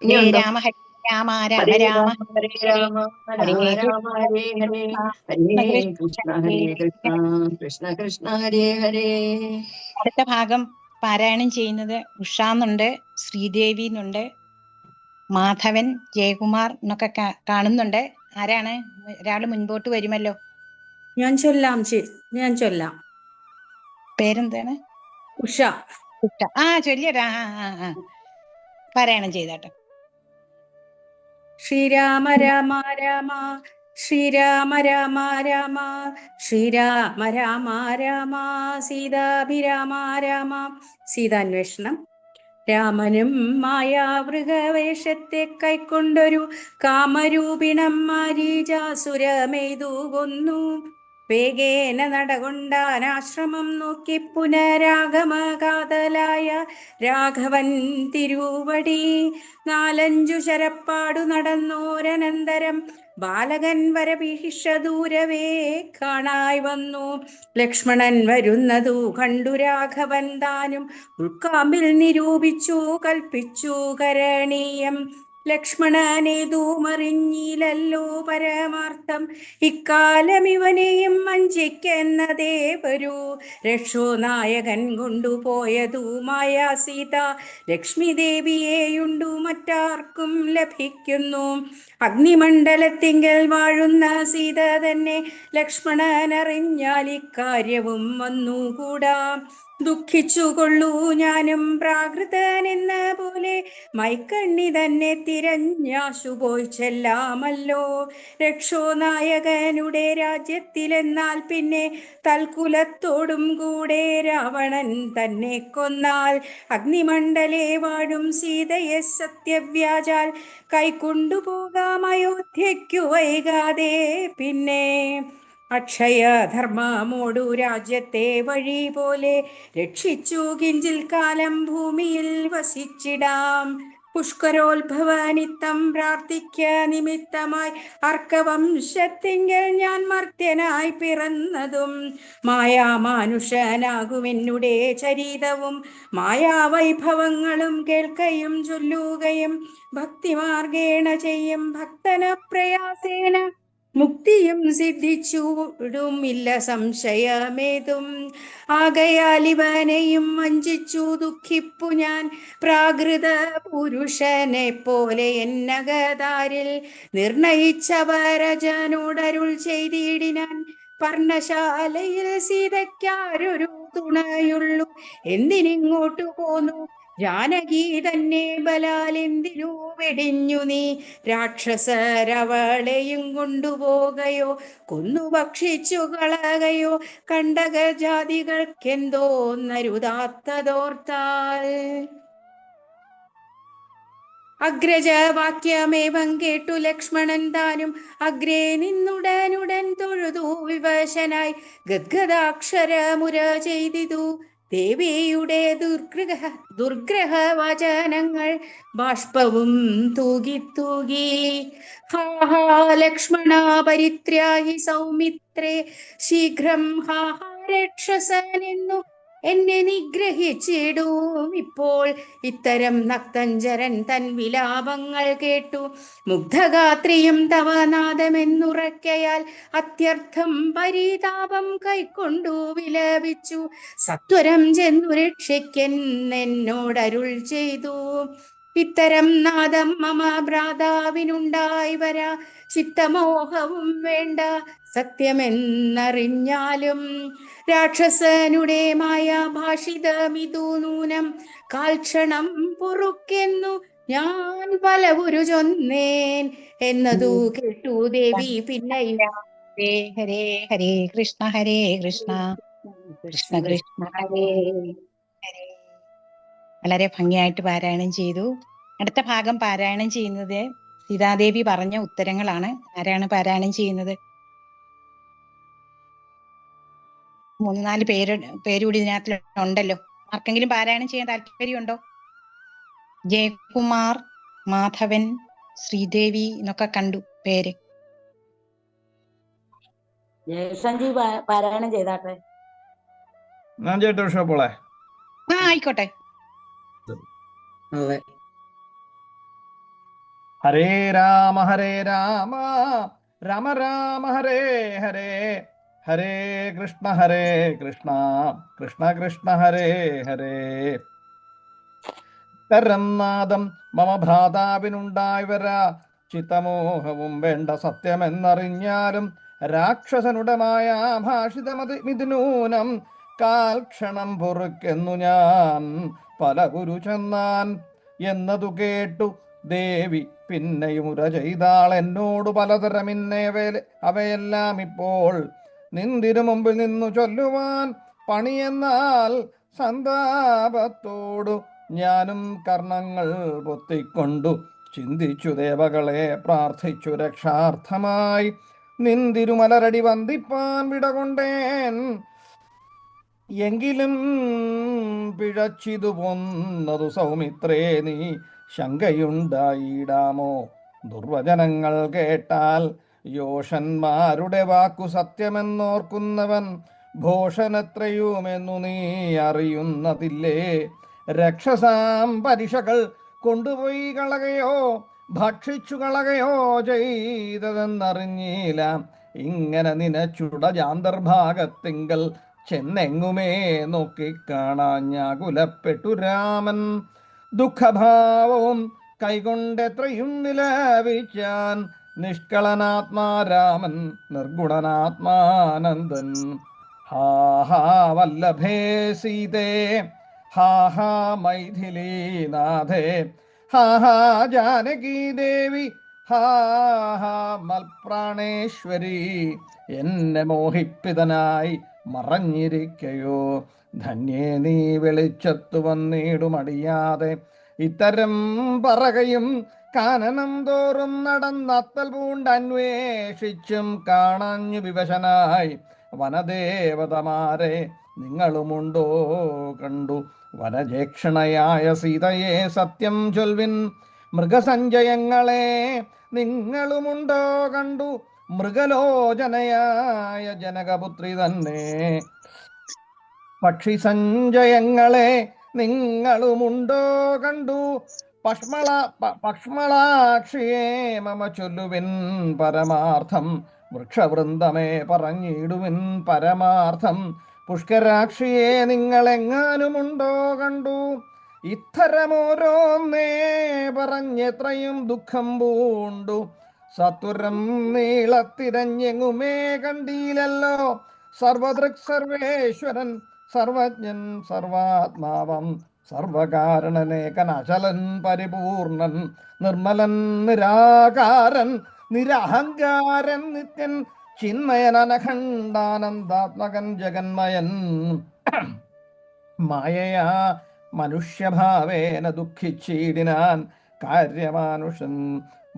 ഇനിയുണ്ടോ? രാമ ഹരേ രാമ രാമ ഹരേ രാമ രാമ ഹരേ രാമ രാമ രാമ ഹരേ ഹരേ, ഹരേ കൃഷ്ണ ഹരേ കൃഷ്ണ കൃഷ്ണ കൃഷ്ണ ഹരേ ഹരേ. അടുത്ത ഭാഗം പാരായണം ചെയ്യുന്നത് ഉഷാന്നുണ്ട്, ശ്രീദേവി എന്നുണ്ട്, മാധവൻ, ജയകുമാർ എന്നൊക്കെ കാണുന്നുണ്ട്. ആരാണ്? ഒരാള് മുൻപോട്ട് വരുമല്ലോ. ഞാൻ ചൊല്ലാം. ഞാൻ ചൊല്ലാം. പേരെന്താണ്? ഉഷ. ഉഷ. ആ ചൊല്ലിയടാ. പാരായണം ചെയ്താട്ടെ. ശ്രീരാമ രാമ രാമ ശ്രീരാമ രാമ രാമ ശ്രീരാമ രാമ രാമ സീതാഭിരാമ രാമ. സീതാന്വേഷണം. രാമനും മായാവൃഗവേഷത്തെ കൈക്കൊണ്ടൊരു കാമരൂപിണം മാരീചാസുരമെയ്തു കൊന്നു. വേഗേന നടകൊണ്ടാനാശ്രമം നോക്കി പുനരാഗമകാതലായ രാഘവൻ തിരുവടി. 4-5 ശരപ്പാടു നടന്നോരനന്തരം ബാലകൻ വരഭീഷ ദൂരവേ കാണായി വന്നു. ലക്ഷ്മണൻ വരുന്നതു കണ്ടു രാഘവൻ താനും ഉൾക്കാമ്പിൽ നിരൂപിച്ചു കൽപ്പിച്ചു കരണീയം. ലക്ഷ്മണനേതുമറിഞ്ഞില്ലല്ലോ പരമാർത്ഥം, ഇക്കാലം ഇവനെയും വഞ്ചിക്കെന്നതേ വരൂ. രക്ഷോ നായകൻ കൊണ്ടുപോയതു മായാ സീത, ലക്ഷ്മി ദേവിയെയുണ്ടു മറ്റാർക്കും ലഭിക്കുന്നു. അഗ്നിമണ്ഡലത്തിങ്കൽ വാഴുന്ന സീത തന്നെ ലക്ഷ്മണനറിഞ്ഞാൽ ഇക്കാര്യവും വന്നുകൂടാ. ദുഃഖിച്ചുകൊള്ളൂ ഞാനും പ്രാകൃതനെന്ന പോലെ മൈക്കണ്ണി തന്നെ തിരഞ്ഞാശു പോയി ചെല്ലാമല്ലോ. രക്ഷോ നായകനുടെ രാജ്യത്തിലെന്നാൽ പിന്നെ തൽക്കുലത്തോടും കൂടെ രാവണൻ തന്നെ കൊന്നാൽ അഗ്നിമണ്ഡലേ വാഴും സീതയെ സത്യവ്യാജാൽ കൈക്കൊണ്ടുപോകാം അയോധ്യയ്ക്കു വൈകാതെ പിന്നെ. അക്ഷയധർമ്മമോടു രാജ്യത്തെ വഴി പോലെ രക്ഷിച്ചു കിഞ്ചിൽ കാലം ഭൂമിയിൽ വസിച്ചിടാം. പുഷ്കരോത്ഭവനിത്തം പ്രാർത്ഥിക്ക നിമിത്തമായി അർക്കവംശത്തിങ്കൽ ഞാൻ മർത്യനായി പിറന്നതും മായാമാനുഷനാകുമെന്നുടെ ചരിതവും മായാവൈഭവങ്ങളും കേൾക്കയും ചൊല്ലുകയും ഭക്തിമാർഗേണ ചെയ്യും ഭക്തന പ്രയാസേന മുക്തിയും സിദ്ധിച്ചുടുമില്ല സംശയമേതും. ആകയാൽ ഇവനെയും വഞ്ചിച്ചു ദുഃഖിപ്പു ഞാൻ പ്രാകൃത പുരുഷനെ പോലെ എന്നകതാരിൽ നിർണയിച്ചവരജനോടരുൾ ചെയ്തിടിനാൻ. പർണശാലയിൽ സീതയ്ക്കാരൊരു തുണയുള്ളൂ, എന്തിനിങ്ങോട്ടു പോന്നു ജാനകി തന്നെ ബലാൽ എന്തിനു വെടിഞ്ഞു നീ? രാക്ഷസരവളെയും കൊണ്ടുപോകയോ കൊന്നു ഭക്ഷിച്ചു കളകയോ കണ്ടകജാതികൾക്കെന്തോന്നരുതാത്തതോർത്താൽ. അഗ്രജവാക്യമേവം കേട്ടു ലക്ഷ്മണൻ താനും അഗ്രേ നിന്നുടനുടൻ തൊഴുതു വിവശനായി ഗദ്ഗദാക്ഷരമുര ചെയ്തിതു ദേവിയുടെ ദുർഗ്രഹ വചനങ്ങൾ ബാഷ്പവും തൂകി തൂകി. ഹാ ഹാ ലക്ഷ്മണ പരിത്രാഹി സൗമിത്രേ ശീഘ്രം, ഹാ ഹാ രക്ഷസനെന്നു എന്നെ നിഗ്രഹിച്ചിടും ഇപ്പോൾ. ഇത്തരം നക്തഞ്ചരൻ തൻ വിലാപങ്ങൾ കേട്ടു മുഗ്ധഗാത്രിയും തവ നാദമെന്നുറക്കയാൽ അത്യർത്ഥം പരിതാപം കൈക്കൊണ്ടു വിലപിച്ചു. സത്വരം ചെന്നു രക്ഷിക്കെന്നോടരുൾ ചെയ്തു. ഇത്തരം നാദം മമ ഭ്രാതാവിനുണ്ടായി വരാ, ചിത്തമോഹവും വേണ്ട സത്യമെന്നറിഞ്ഞാലും. രാക്ഷസനുടെ മായ ഭാഷിതമിതു നൂനം, കാൽക്ഷണം പൊറുക്കെന്നു ഞാൻ പലവുരു ചൊന്നേൻ എന്നതു കേട്ടു ദേവി പിന്നെയും. ഹരേ ഹരേ ഹരേ കൃഷ്ണ ഹരേ കൃഷ്ണ കൃഷ്ണ കൃഷ്ണ ഹരേ ഹരേ. വളരെ ഭംഗിയായിട്ട് പാരായണം ചെയ്തു. അടുത്ത ഭാഗം പാരായണം ചെയ്യുന്നത് സീതാദേവി പറഞ്ഞ ഉത്തരങ്ങളാണ്. ആരാണ് പാരായണം ചെയ്യുന്നത്? 3-4 പേരുകൂടി ഇതിനകത്ത് ഉണ്ടല്ലോ. ആർക്കെങ്കിലും പാരായണം ചെയ്യാൻ താല്പര്യമുണ്ടോ? ജയകുമാർ, മാധവൻ, ശ്രീദേവി എന്നൊക്കെ കണ്ടു പേര്. ജയസഞ്ജീവ് പാരായണം ചെയ്താട്ടെ. ആയിക്കോട്ടെ. ഹരേ രാമ രാമ രാമ ഹരേ ഹരേ, ഹരേ കൃഷ്ണ കൃഷ്ണ കൃഷ്ണ ഹരേ ഹരേ. തരം നാദം മമ ഭ്രാതാവിനുണ്ടായി വരാ, ചിത്തമോഹവും വേണ്ട സത്യമെന്നറിഞ്ഞാലും. രാക്ഷസനുടമായ ഭാഷിതമിതിനൂനം, കാൽക്ഷണം പൊറുക്കെന്നു ഞാൻ പല ഗുരു ചെന്നാൻ എന്നതു കേട്ടു ദേവി പിന്നെയും ഉര ചെയ്താൾ എന്നോട് പലതരമിന്നെ അവയെല്ലാം ഇപ്പോൾ നിന്തിനു മുമ്പിൽ നിന്നു ചൊല്ലുവാൻ പണിയെന്നാൽ. സന്താപത്തോടു ഞാനും കർണങ്ങൾ പൊത്തിക്കൊണ്ടു ചിന്തിച്ചു ദേവകളെ പ്രാർത്ഥിച്ചു രക്ഷാർത്ഥമായി. നിന്തിരുമലരടി വന്ദിപ്പാൻ വിടകൊണ്ടേൻ, എങ്കിലും പിഴച്ചിതു പോന്നതു സൗമിത്രേ നീ ശങ്കയുണ്ടായിടാമോ? ദുർവചനങ്ങൾ കേട്ടാൽ യോഷന്മാരുടെ വാക്കു സത്യമെന്നോർക്കുന്നവൻ ഭോഷനെത്രയുമെന്നു നീ അറിയുന്നതില്ലേ? രക്ഷസാം പരിഷകൾ കൊണ്ടുപോയി കളകയോ ഭക്ഷിച്ചു കളകയോ ചെയ്തതെന്നറിഞ്ഞില്ല. ഇങ്ങനെ നിനച്ചുട ജാന്തർഭാഗത്തിങ്കൽ ചെന്നെങ്ങുമേ നോക്കിക്കാണാഞ്ഞാകുലപ്പെട്ടു രാമൻ. ദുഃഖഭാവവും കൈകൊണ്ടെത്രയും വിലപിച്ചാൻ നിഷ്കളനാത്മാരാമൻ നിർഗുണനാത്മാനന്ദൻ. ഹാ ഹാ വല്ലഭേ സീതേ, ഹാ ഹാ മൈഥിലീനാഥേ, ഹാ ഹാ ജാനകി ദേവി, ഹാ ഹാ മൽപ്രാണേശ്വരി. എന്നെ മോഹിപ്പിതനായി മറഞ്ഞിരിക്കയോ? ധന്യേ നീ വെളിച്ചത്തു വന്നിടുമടിയാതെ. ഇത്തരം പറകയും കാനനം തോറും നടന്നത്തൽ പൂണ്ടന്വേഷിച്ചും കാണാഞ്ഞു വിവശനായി വനദേവതമാരെ നിങ്ങളുമുണ്ടോ കണ്ടു. വനജേക്ഷണയായ സീതയെ സത്യം ചൊൽവിൻ, മൃഗസഞ്ചയങ്ങളെ നിങ്ങളുമുണ്ടോ കണ്ടു. മൃഗലോചനയായ ജനകപുത്രി തന്നെ പക്ഷി സഞ്ചയങ്ങളെ നിങ്ങളുമുണ്ടോ കണ്ടു. പക്ഷ്മളാക്ഷിയെ മമ ചൊല്ലുവിൻ പരമാർത്ഥം, വൃക്ഷവൃന്ദമേ പറഞ്ഞിടുവിൻ പരമാർത്ഥം. പുഷ്കരാക്ഷിയെ നിങ്ങളെങ്ങാനുമുണ്ടോ കണ്ടു. ഇത്തരമോരോന്നേ പറഞ്ഞെത്രയും ദുഃഖം പൂണ്ടു. സത്വരം നീളത്തിരഞ്ഞെങ്ങുമേ കണ്ടീലല്ലോ. സർവദൃക് സർവേശ്വരൻ സർവജ്ഞൻ സർവാത്മാവം സർവകാരണനേകൻ അചലൻ പരിപൂർണൻ നിർമ്മലൻ നിരാകാരൻ നിരഹങ്കാരൻ നിത്യൻ ചിന്മയൻ അനഖണ്ഡാനന്ദാത്മകൻ ജഗന്മയൻ. മായയാ മനുഷ്യഭാവേന ദുഃഖിച്ചിടിനാൻ കാര്യമാനുഷൻ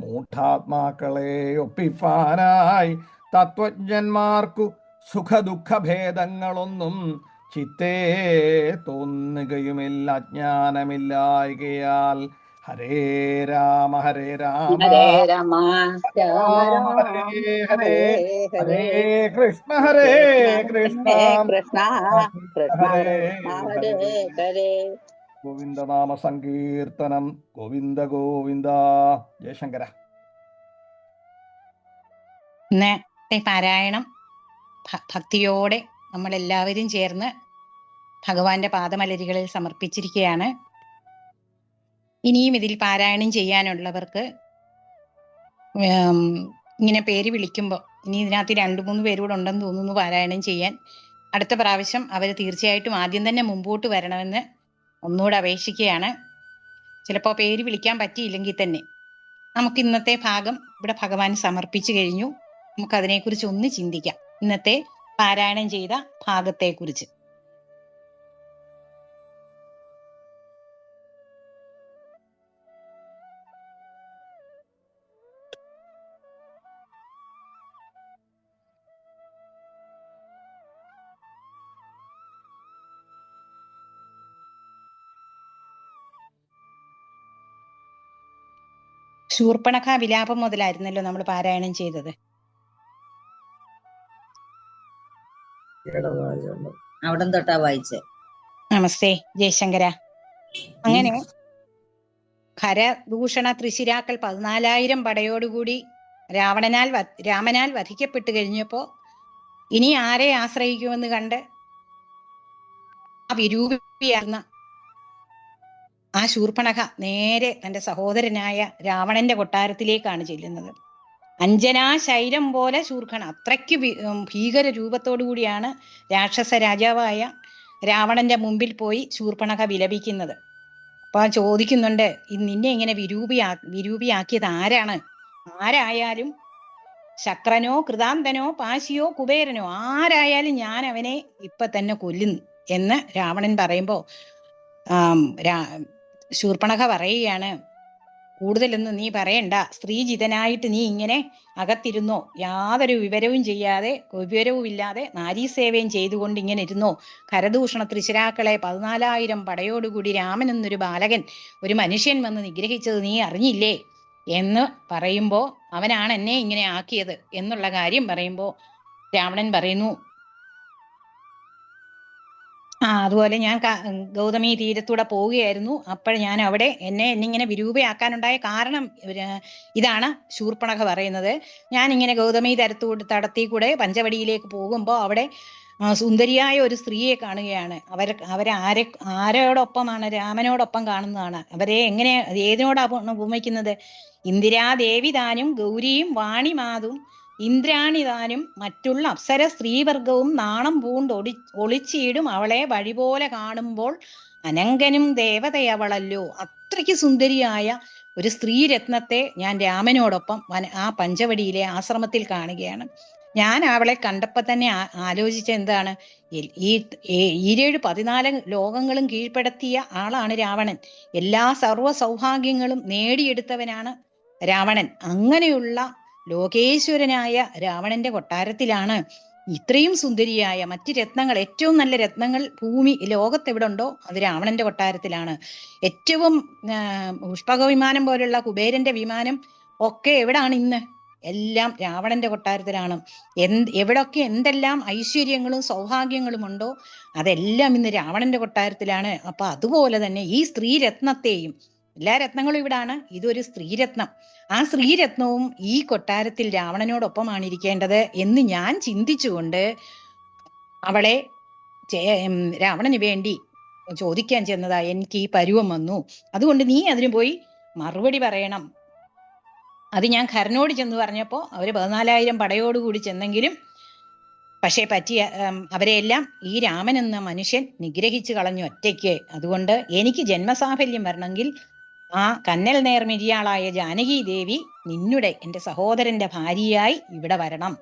മൂഢാത്മാക്കളെ ഒപ്പിപ്പാനായി. തത്വജ്ഞന്മാർക്കു സുഖദുഃഖഭേദങ്ങളൊന്നും ചിത്തേ തോന്നുകയുമില്ല അജ്ഞാനമില്ലായകയാൽ. ഹരേ രാമ ഹരേ രാമ ഹരേ രാമ രാമ ഹരേ ഹരേ ഹരേ കൃഷ്ണ ഹരേ കൃഷ്ണ കൃഷ്ണ കൃഷ്ണ ഹരേ ഹരേ ഹരേ. ഗോവിന്ദനാമ സങ്കീർത്തനം. ഗോവിന്ദ ഗോവിന്ദ. ജയശങ്കര. ഇന്നത്തെ പാരായണം ഭക്തിയോടെ നമ്മളെല്ലാവരും ചേർന്ന് ഭഗവാന്റെ പാദമലരികളിൽ സമർപ്പിച്ചിരിക്കുകയാണ്. ഇനിയും ഇതിൽ പാരായണം ചെയ്യാനുള്ളവർക്ക് ഇങ്ങനെ പേര് വിളിക്കുമ്പോൾ, ഇനി ഇതിനകത്ത് 2-3 പേരൂടെ ഉണ്ടെന്ന് തോന്നുന്നു പാരായണം ചെയ്യാൻ. അടുത്ത പ്രാവശ്യം അവർ തീർച്ചയായിട്ടും ആദ്യം തന്നെ മുമ്പോട്ട് വരണമെന്ന് ഒന്നുകൂടെ അപേക്ഷിക്കുകയാണ്. ചിലപ്പോൾ പേര് വിളിക്കാൻ പറ്റിയില്ലെങ്കിൽ തന്നെ നമുക്ക് ഇന്നത്തെ ഭാഗം ഇവിടെ ഭഗവാൻ സമർപ്പിച്ചു കഴിഞ്ഞു. നമുക്ക് അതിനെക്കുറിച്ച് ഒന്ന് ചിന്തിക്കാം, ഇന്നത്തെ പാരായണം ചെയ്ത ഭാഗത്തെക്കുറിച്ച്. ശൂർപ്പണഖ വിലാപം മുതലായിരുന്നല്ലോ നമ്മൾ പാരായണം ചെയ്തത്. അവിടെ തൊട്ടാ വായിച്ചേ. നമസ്തേ ജയശങ്കര. അങ്ങനെ ഖരദൂഷണ ത്രിശിരാക്കൾ 14,000 പടയോടുകൂടി രാമനാൽ വധിക്കപ്പെട്ടു കഴിഞ്ഞപ്പോ ഇനി ആരെ ആശ്രയിക്കുമെന്ന് കണ്ട് ആ വിരൂപിയാർന്ന ആ ശൂർപ്പണഖ നേരെ തന്റെ സഹോദരനായ രാവണന്റെ കൊട്ടാരത്തിലേക്കാണ് ചെല്ലുന്നത്. അഞ്ജനാ ശൈലം പോലെ ശൂർപ്പണ, അത്രയ്ക്ക് ഭീകര രൂപത്തോടു കൂടിയാണ് രാക്ഷസ രാജാവായ രാവണന്റെ മുമ്പിൽ പോയി ശൂർപ്പണഖ വിലപിക്കുന്നത്. അപ്പൊ ചോദിക്കുന്നുണ്ട്, നിന്നെ ഇങ്ങനെ വിരൂപിയാക്കിയത് ആരാണ്? ആരായാലും ശക്രനോ കൃതാന്തനോ പാശിയോ കുബേരനോ ആരായാലും ഞാൻ അവനെ ഇപ്പൊ തന്നെ കൊല്ലുന്നു എന്ന് രാവണൻ പറയുമ്പോ ശൂർപ്പണഖ പറയുകയാണ്, കൂടുതലൊന്നും നീ പറയണ്ട, സ്ത്രീജിതനായിട്ട് നീ ഇങ്ങനെ അകത്തിരുന്നോ, യാതൊരു വിവരവും ഇല്ലാതെ നാരീസേവയും ചെയ്തുകൊണ്ട് ഇങ്ങനെ ഇരുന്നോ. ഖരദൂഷണ ത്രിശിരാക്കളെ 14,000 പടയോടുകൂടി രാമൻ എന്നൊരു ബാലകൻ, ഒരു മനുഷ്യൻ വന്ന് നിഗ്രഹിച്ചത് നീ അറിഞ്ഞില്ലേ എന്ന് പറയുമ്പോ, അവനാണ് എന്നെ ഇങ്ങനെ ആക്കിയത് എന്നുള്ള കാര്യം പറയുമ്പോ രാവണൻ പറയുന്നു, അതുപോലെ ഞാൻ ഗൗതമി തീരത്തൂടെ പോവുകയായിരുന്നു, അപ്പോൾ ഞാൻ അവിടെ എന്നിങ്ങനെ വിരൂപയാക്കാനുണ്ടായ കാരണം ഇതാണ് ശൂർപ്പണഖ പറയുന്നത്. ഞാൻ ഇങ്ങനെ ഗൗതമി തടത്തിൽ കൂടെ പഞ്ചവടിയിലേക്ക് പോകുമ്പോൾ അവിടെ സുന്ദരിയായ ഒരു സ്ത്രീയെ കാണുകയാണ്. ആരോടൊപ്പമാണ്? രാമനോടൊപ്പം കാണുന്നതാണ്. അവരെ എങ്ങനെ, ഏതിനോടാണ് ഉപമിക്കുന്നത്? ഇന്ദിരാദേവി താനും ഗൗരിയും വാണിമാതും ഇന്ദ്രാണി താനും മറ്റുള്ള അപ്സര സ്ത്രീവർഗവും നാണം പൂണ്ട് ഒളിച്ചിടും അവളെ വഴി പോലെ കാണുമ്പോൾ അനങ്കനും ദേവതയവളല്ലോ. അത്രയ്ക്ക് സുന്ദരിയായ ഒരു സ്ത്രീരത്നത്തെ ഞാൻ രാമനോടൊപ്പം ആ പഞ്ചവടിയിലെ ആശ്രമത്തിൽ കാണുകയാണ്. ഞാൻ അവളെ കണ്ടപ്പോ തന്നെ ആലോചിച്ച എന്താണ്, ഈ 14 ലോകങ്ങളും കീഴ്പ്പെടുത്തിയ ആളാണ് രാവണൻ. എല്ലാ സർവ്വ സൗഭാഗ്യങ്ങളും നേടിയെടുത്തവനാണ് രാവണൻ. അങ്ങനെയുള്ള ലോകേശ്വരനായ രാവണന്റെ കൊട്ടാരത്തിലാണ് ഇത്രയും സുന്ദരിയായ മറ്റ് രത്നങ്ങൾ, ഏറ്റവും നല്ല രത്നങ്ങൾ ഭൂമി ലോകത്ത് എവിടെ ഉണ്ടോ അത് രാവണന്റെ കൊട്ടാരത്തിലാണ്. ഏറ്റവും പുഷ്പക വിമാനം പോലുള്ള കുബേരന്റെ വിമാനം ഒക്കെ എവിടാണ് ഇന്ന്? എല്ലാം രാവണന്റെ കൊട്ടാരത്തിലാണ്. എവിടൊക്കെ എന്തെല്ലാം ഐശ്വര്യങ്ങളും സൗഭാഗ്യങ്ങളും ഉണ്ടോ അതെല്ലാം ഇന്ന് രാവണന്റെ കൊട്ടാരത്തിലാണ്. അപ്പൊ അതുപോലെ തന്നെ ഈ സ്ത്രീരത്നത്തെയും, എല്ലാ രത്നങ്ങളും ഇവിടാണ്, ഇതൊരു സ്ത്രീരത്നം. ആ സ്ത്രീരത്നവും ഈ കൊട്ടാരത്തിൽ രാവണനോടൊപ്പമാണ് ഇരിക്കേണ്ടത് എന്ന് ഞാൻ ചിന്തിച്ചുകൊണ്ട് അവളെ രാവണന് വേണ്ടി ചോദിക്കാൻ ചെന്നതാ. എനിക്ക് ഈ പരുവം വന്നു, അതുകൊണ്ട് നീ അതിന് പോയി മറുപടി പറയണം. അത് ഞാൻ ഖരനോട് ചെന്ന് പറഞ്ഞപ്പോ അവര് 14,000 പടയോടുകൂടി ചെന്നെങ്കിലും പക്ഷേ അവരെയെല്ലാം ഈ രാമൻ എന്ന മനുഷ്യൻ നിഗ്രഹിച്ചു കളഞ്ഞു ഒറ്റയ്ക്ക്. അതുകൊണ്ട് എനിക്ക് ജന്മസാഫല്യം വരണമെങ്കിൽ ആ കന്നൽ നേർമിരിയാളായ ജാനകി ദേവി നിന്നുടെ എൻ്റെ സഹോദരന്റെ ഭാര്യയായി ഇവിടെ വരണം.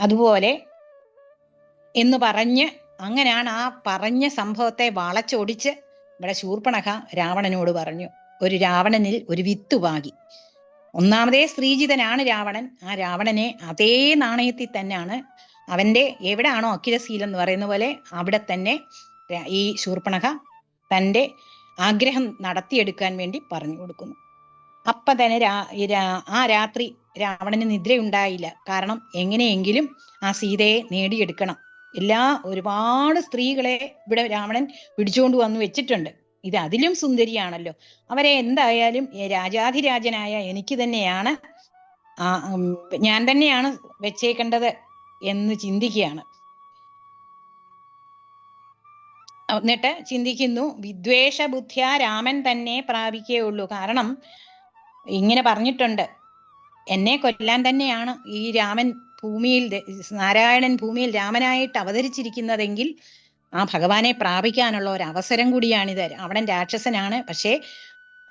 അതുപോലെ എന്ന് പറഞ്ഞ്, അങ്ങനെയാണ് ആ പറഞ്ഞ സംഭവത്തെ വളച്ചൊടിച്ച് ഇവിടെ ശൂർപ്പണഖ രാവണനോട് പറഞ്ഞു. ഒരു രാവണനിൽ ഒരു വിത്ത് പാകി. ഒന്നാമതേ സ്ത്രീജിതനാണ് രാവണൻ. ആ രാവണനെ അതേ നാണയത്തിൽ തന്നെയാണ് അവന്റെ എവിടാണോ അക്കിരശീലം എന്ന് പറയുന്ന പോലെ അവിടെ തന്നെ ഈ ശൂർപ്പണഖ തൻ്റെ ആഗ്രഹം നടത്തിയെടുക്കാൻ വേണ്ടി പറഞ്ഞു കൊടുക്കുന്നു. അപ്പൊ തന്നെ ആ രാത്രി രാവണന് നിദ്രയുണ്ടായില്ല. കാരണം എങ്ങനെയെങ്കിലും ആ സീതയെ നേടിയെടുക്കണം. ഒരുപാട് സ്ത്രീകളെ ഇവിടെ രാവണൻ പിടിച്ചുകൊണ്ട് വന്നു വെച്ചിട്ടുണ്ട്. ഇത് അതിലും സുന്ദരിയാണല്ലോ. അവരെ എന്തായാലും രാജാധിരാജനായ എനിക്ക് തന്നെയാണ് ഞാൻ തന്നെയാണ് വെച്ചേക്കേണ്ടത് എന്ന് ചിന്തിക്കുകയാണ്. എന്നിട്ട് ചിന്തിക്കുന്നു, വിദ്വേഷ ബുദ്ധിയ രാമൻ തന്നെ പ്രാപിക്കുകയുള്ളൂ. കാരണം ഇങ്ങനെ പറഞ്ഞിട്ടുണ്ട്, എന്നെ കൊല്ലാൻ തന്നെയാണ് ഈ രാമൻ നാരായണൻ ഭൂമിയിൽ രാമനായിട്ട് അവതരിച്ചിരിക്കുന്നതെങ്കിൽ ആ ഭഗവാനെ പ്രാപിക്കാനുള്ള ഒരു അവസരം കൂടിയാണിത്. രാവണൻ രാക്ഷസനാണ്, പക്ഷേ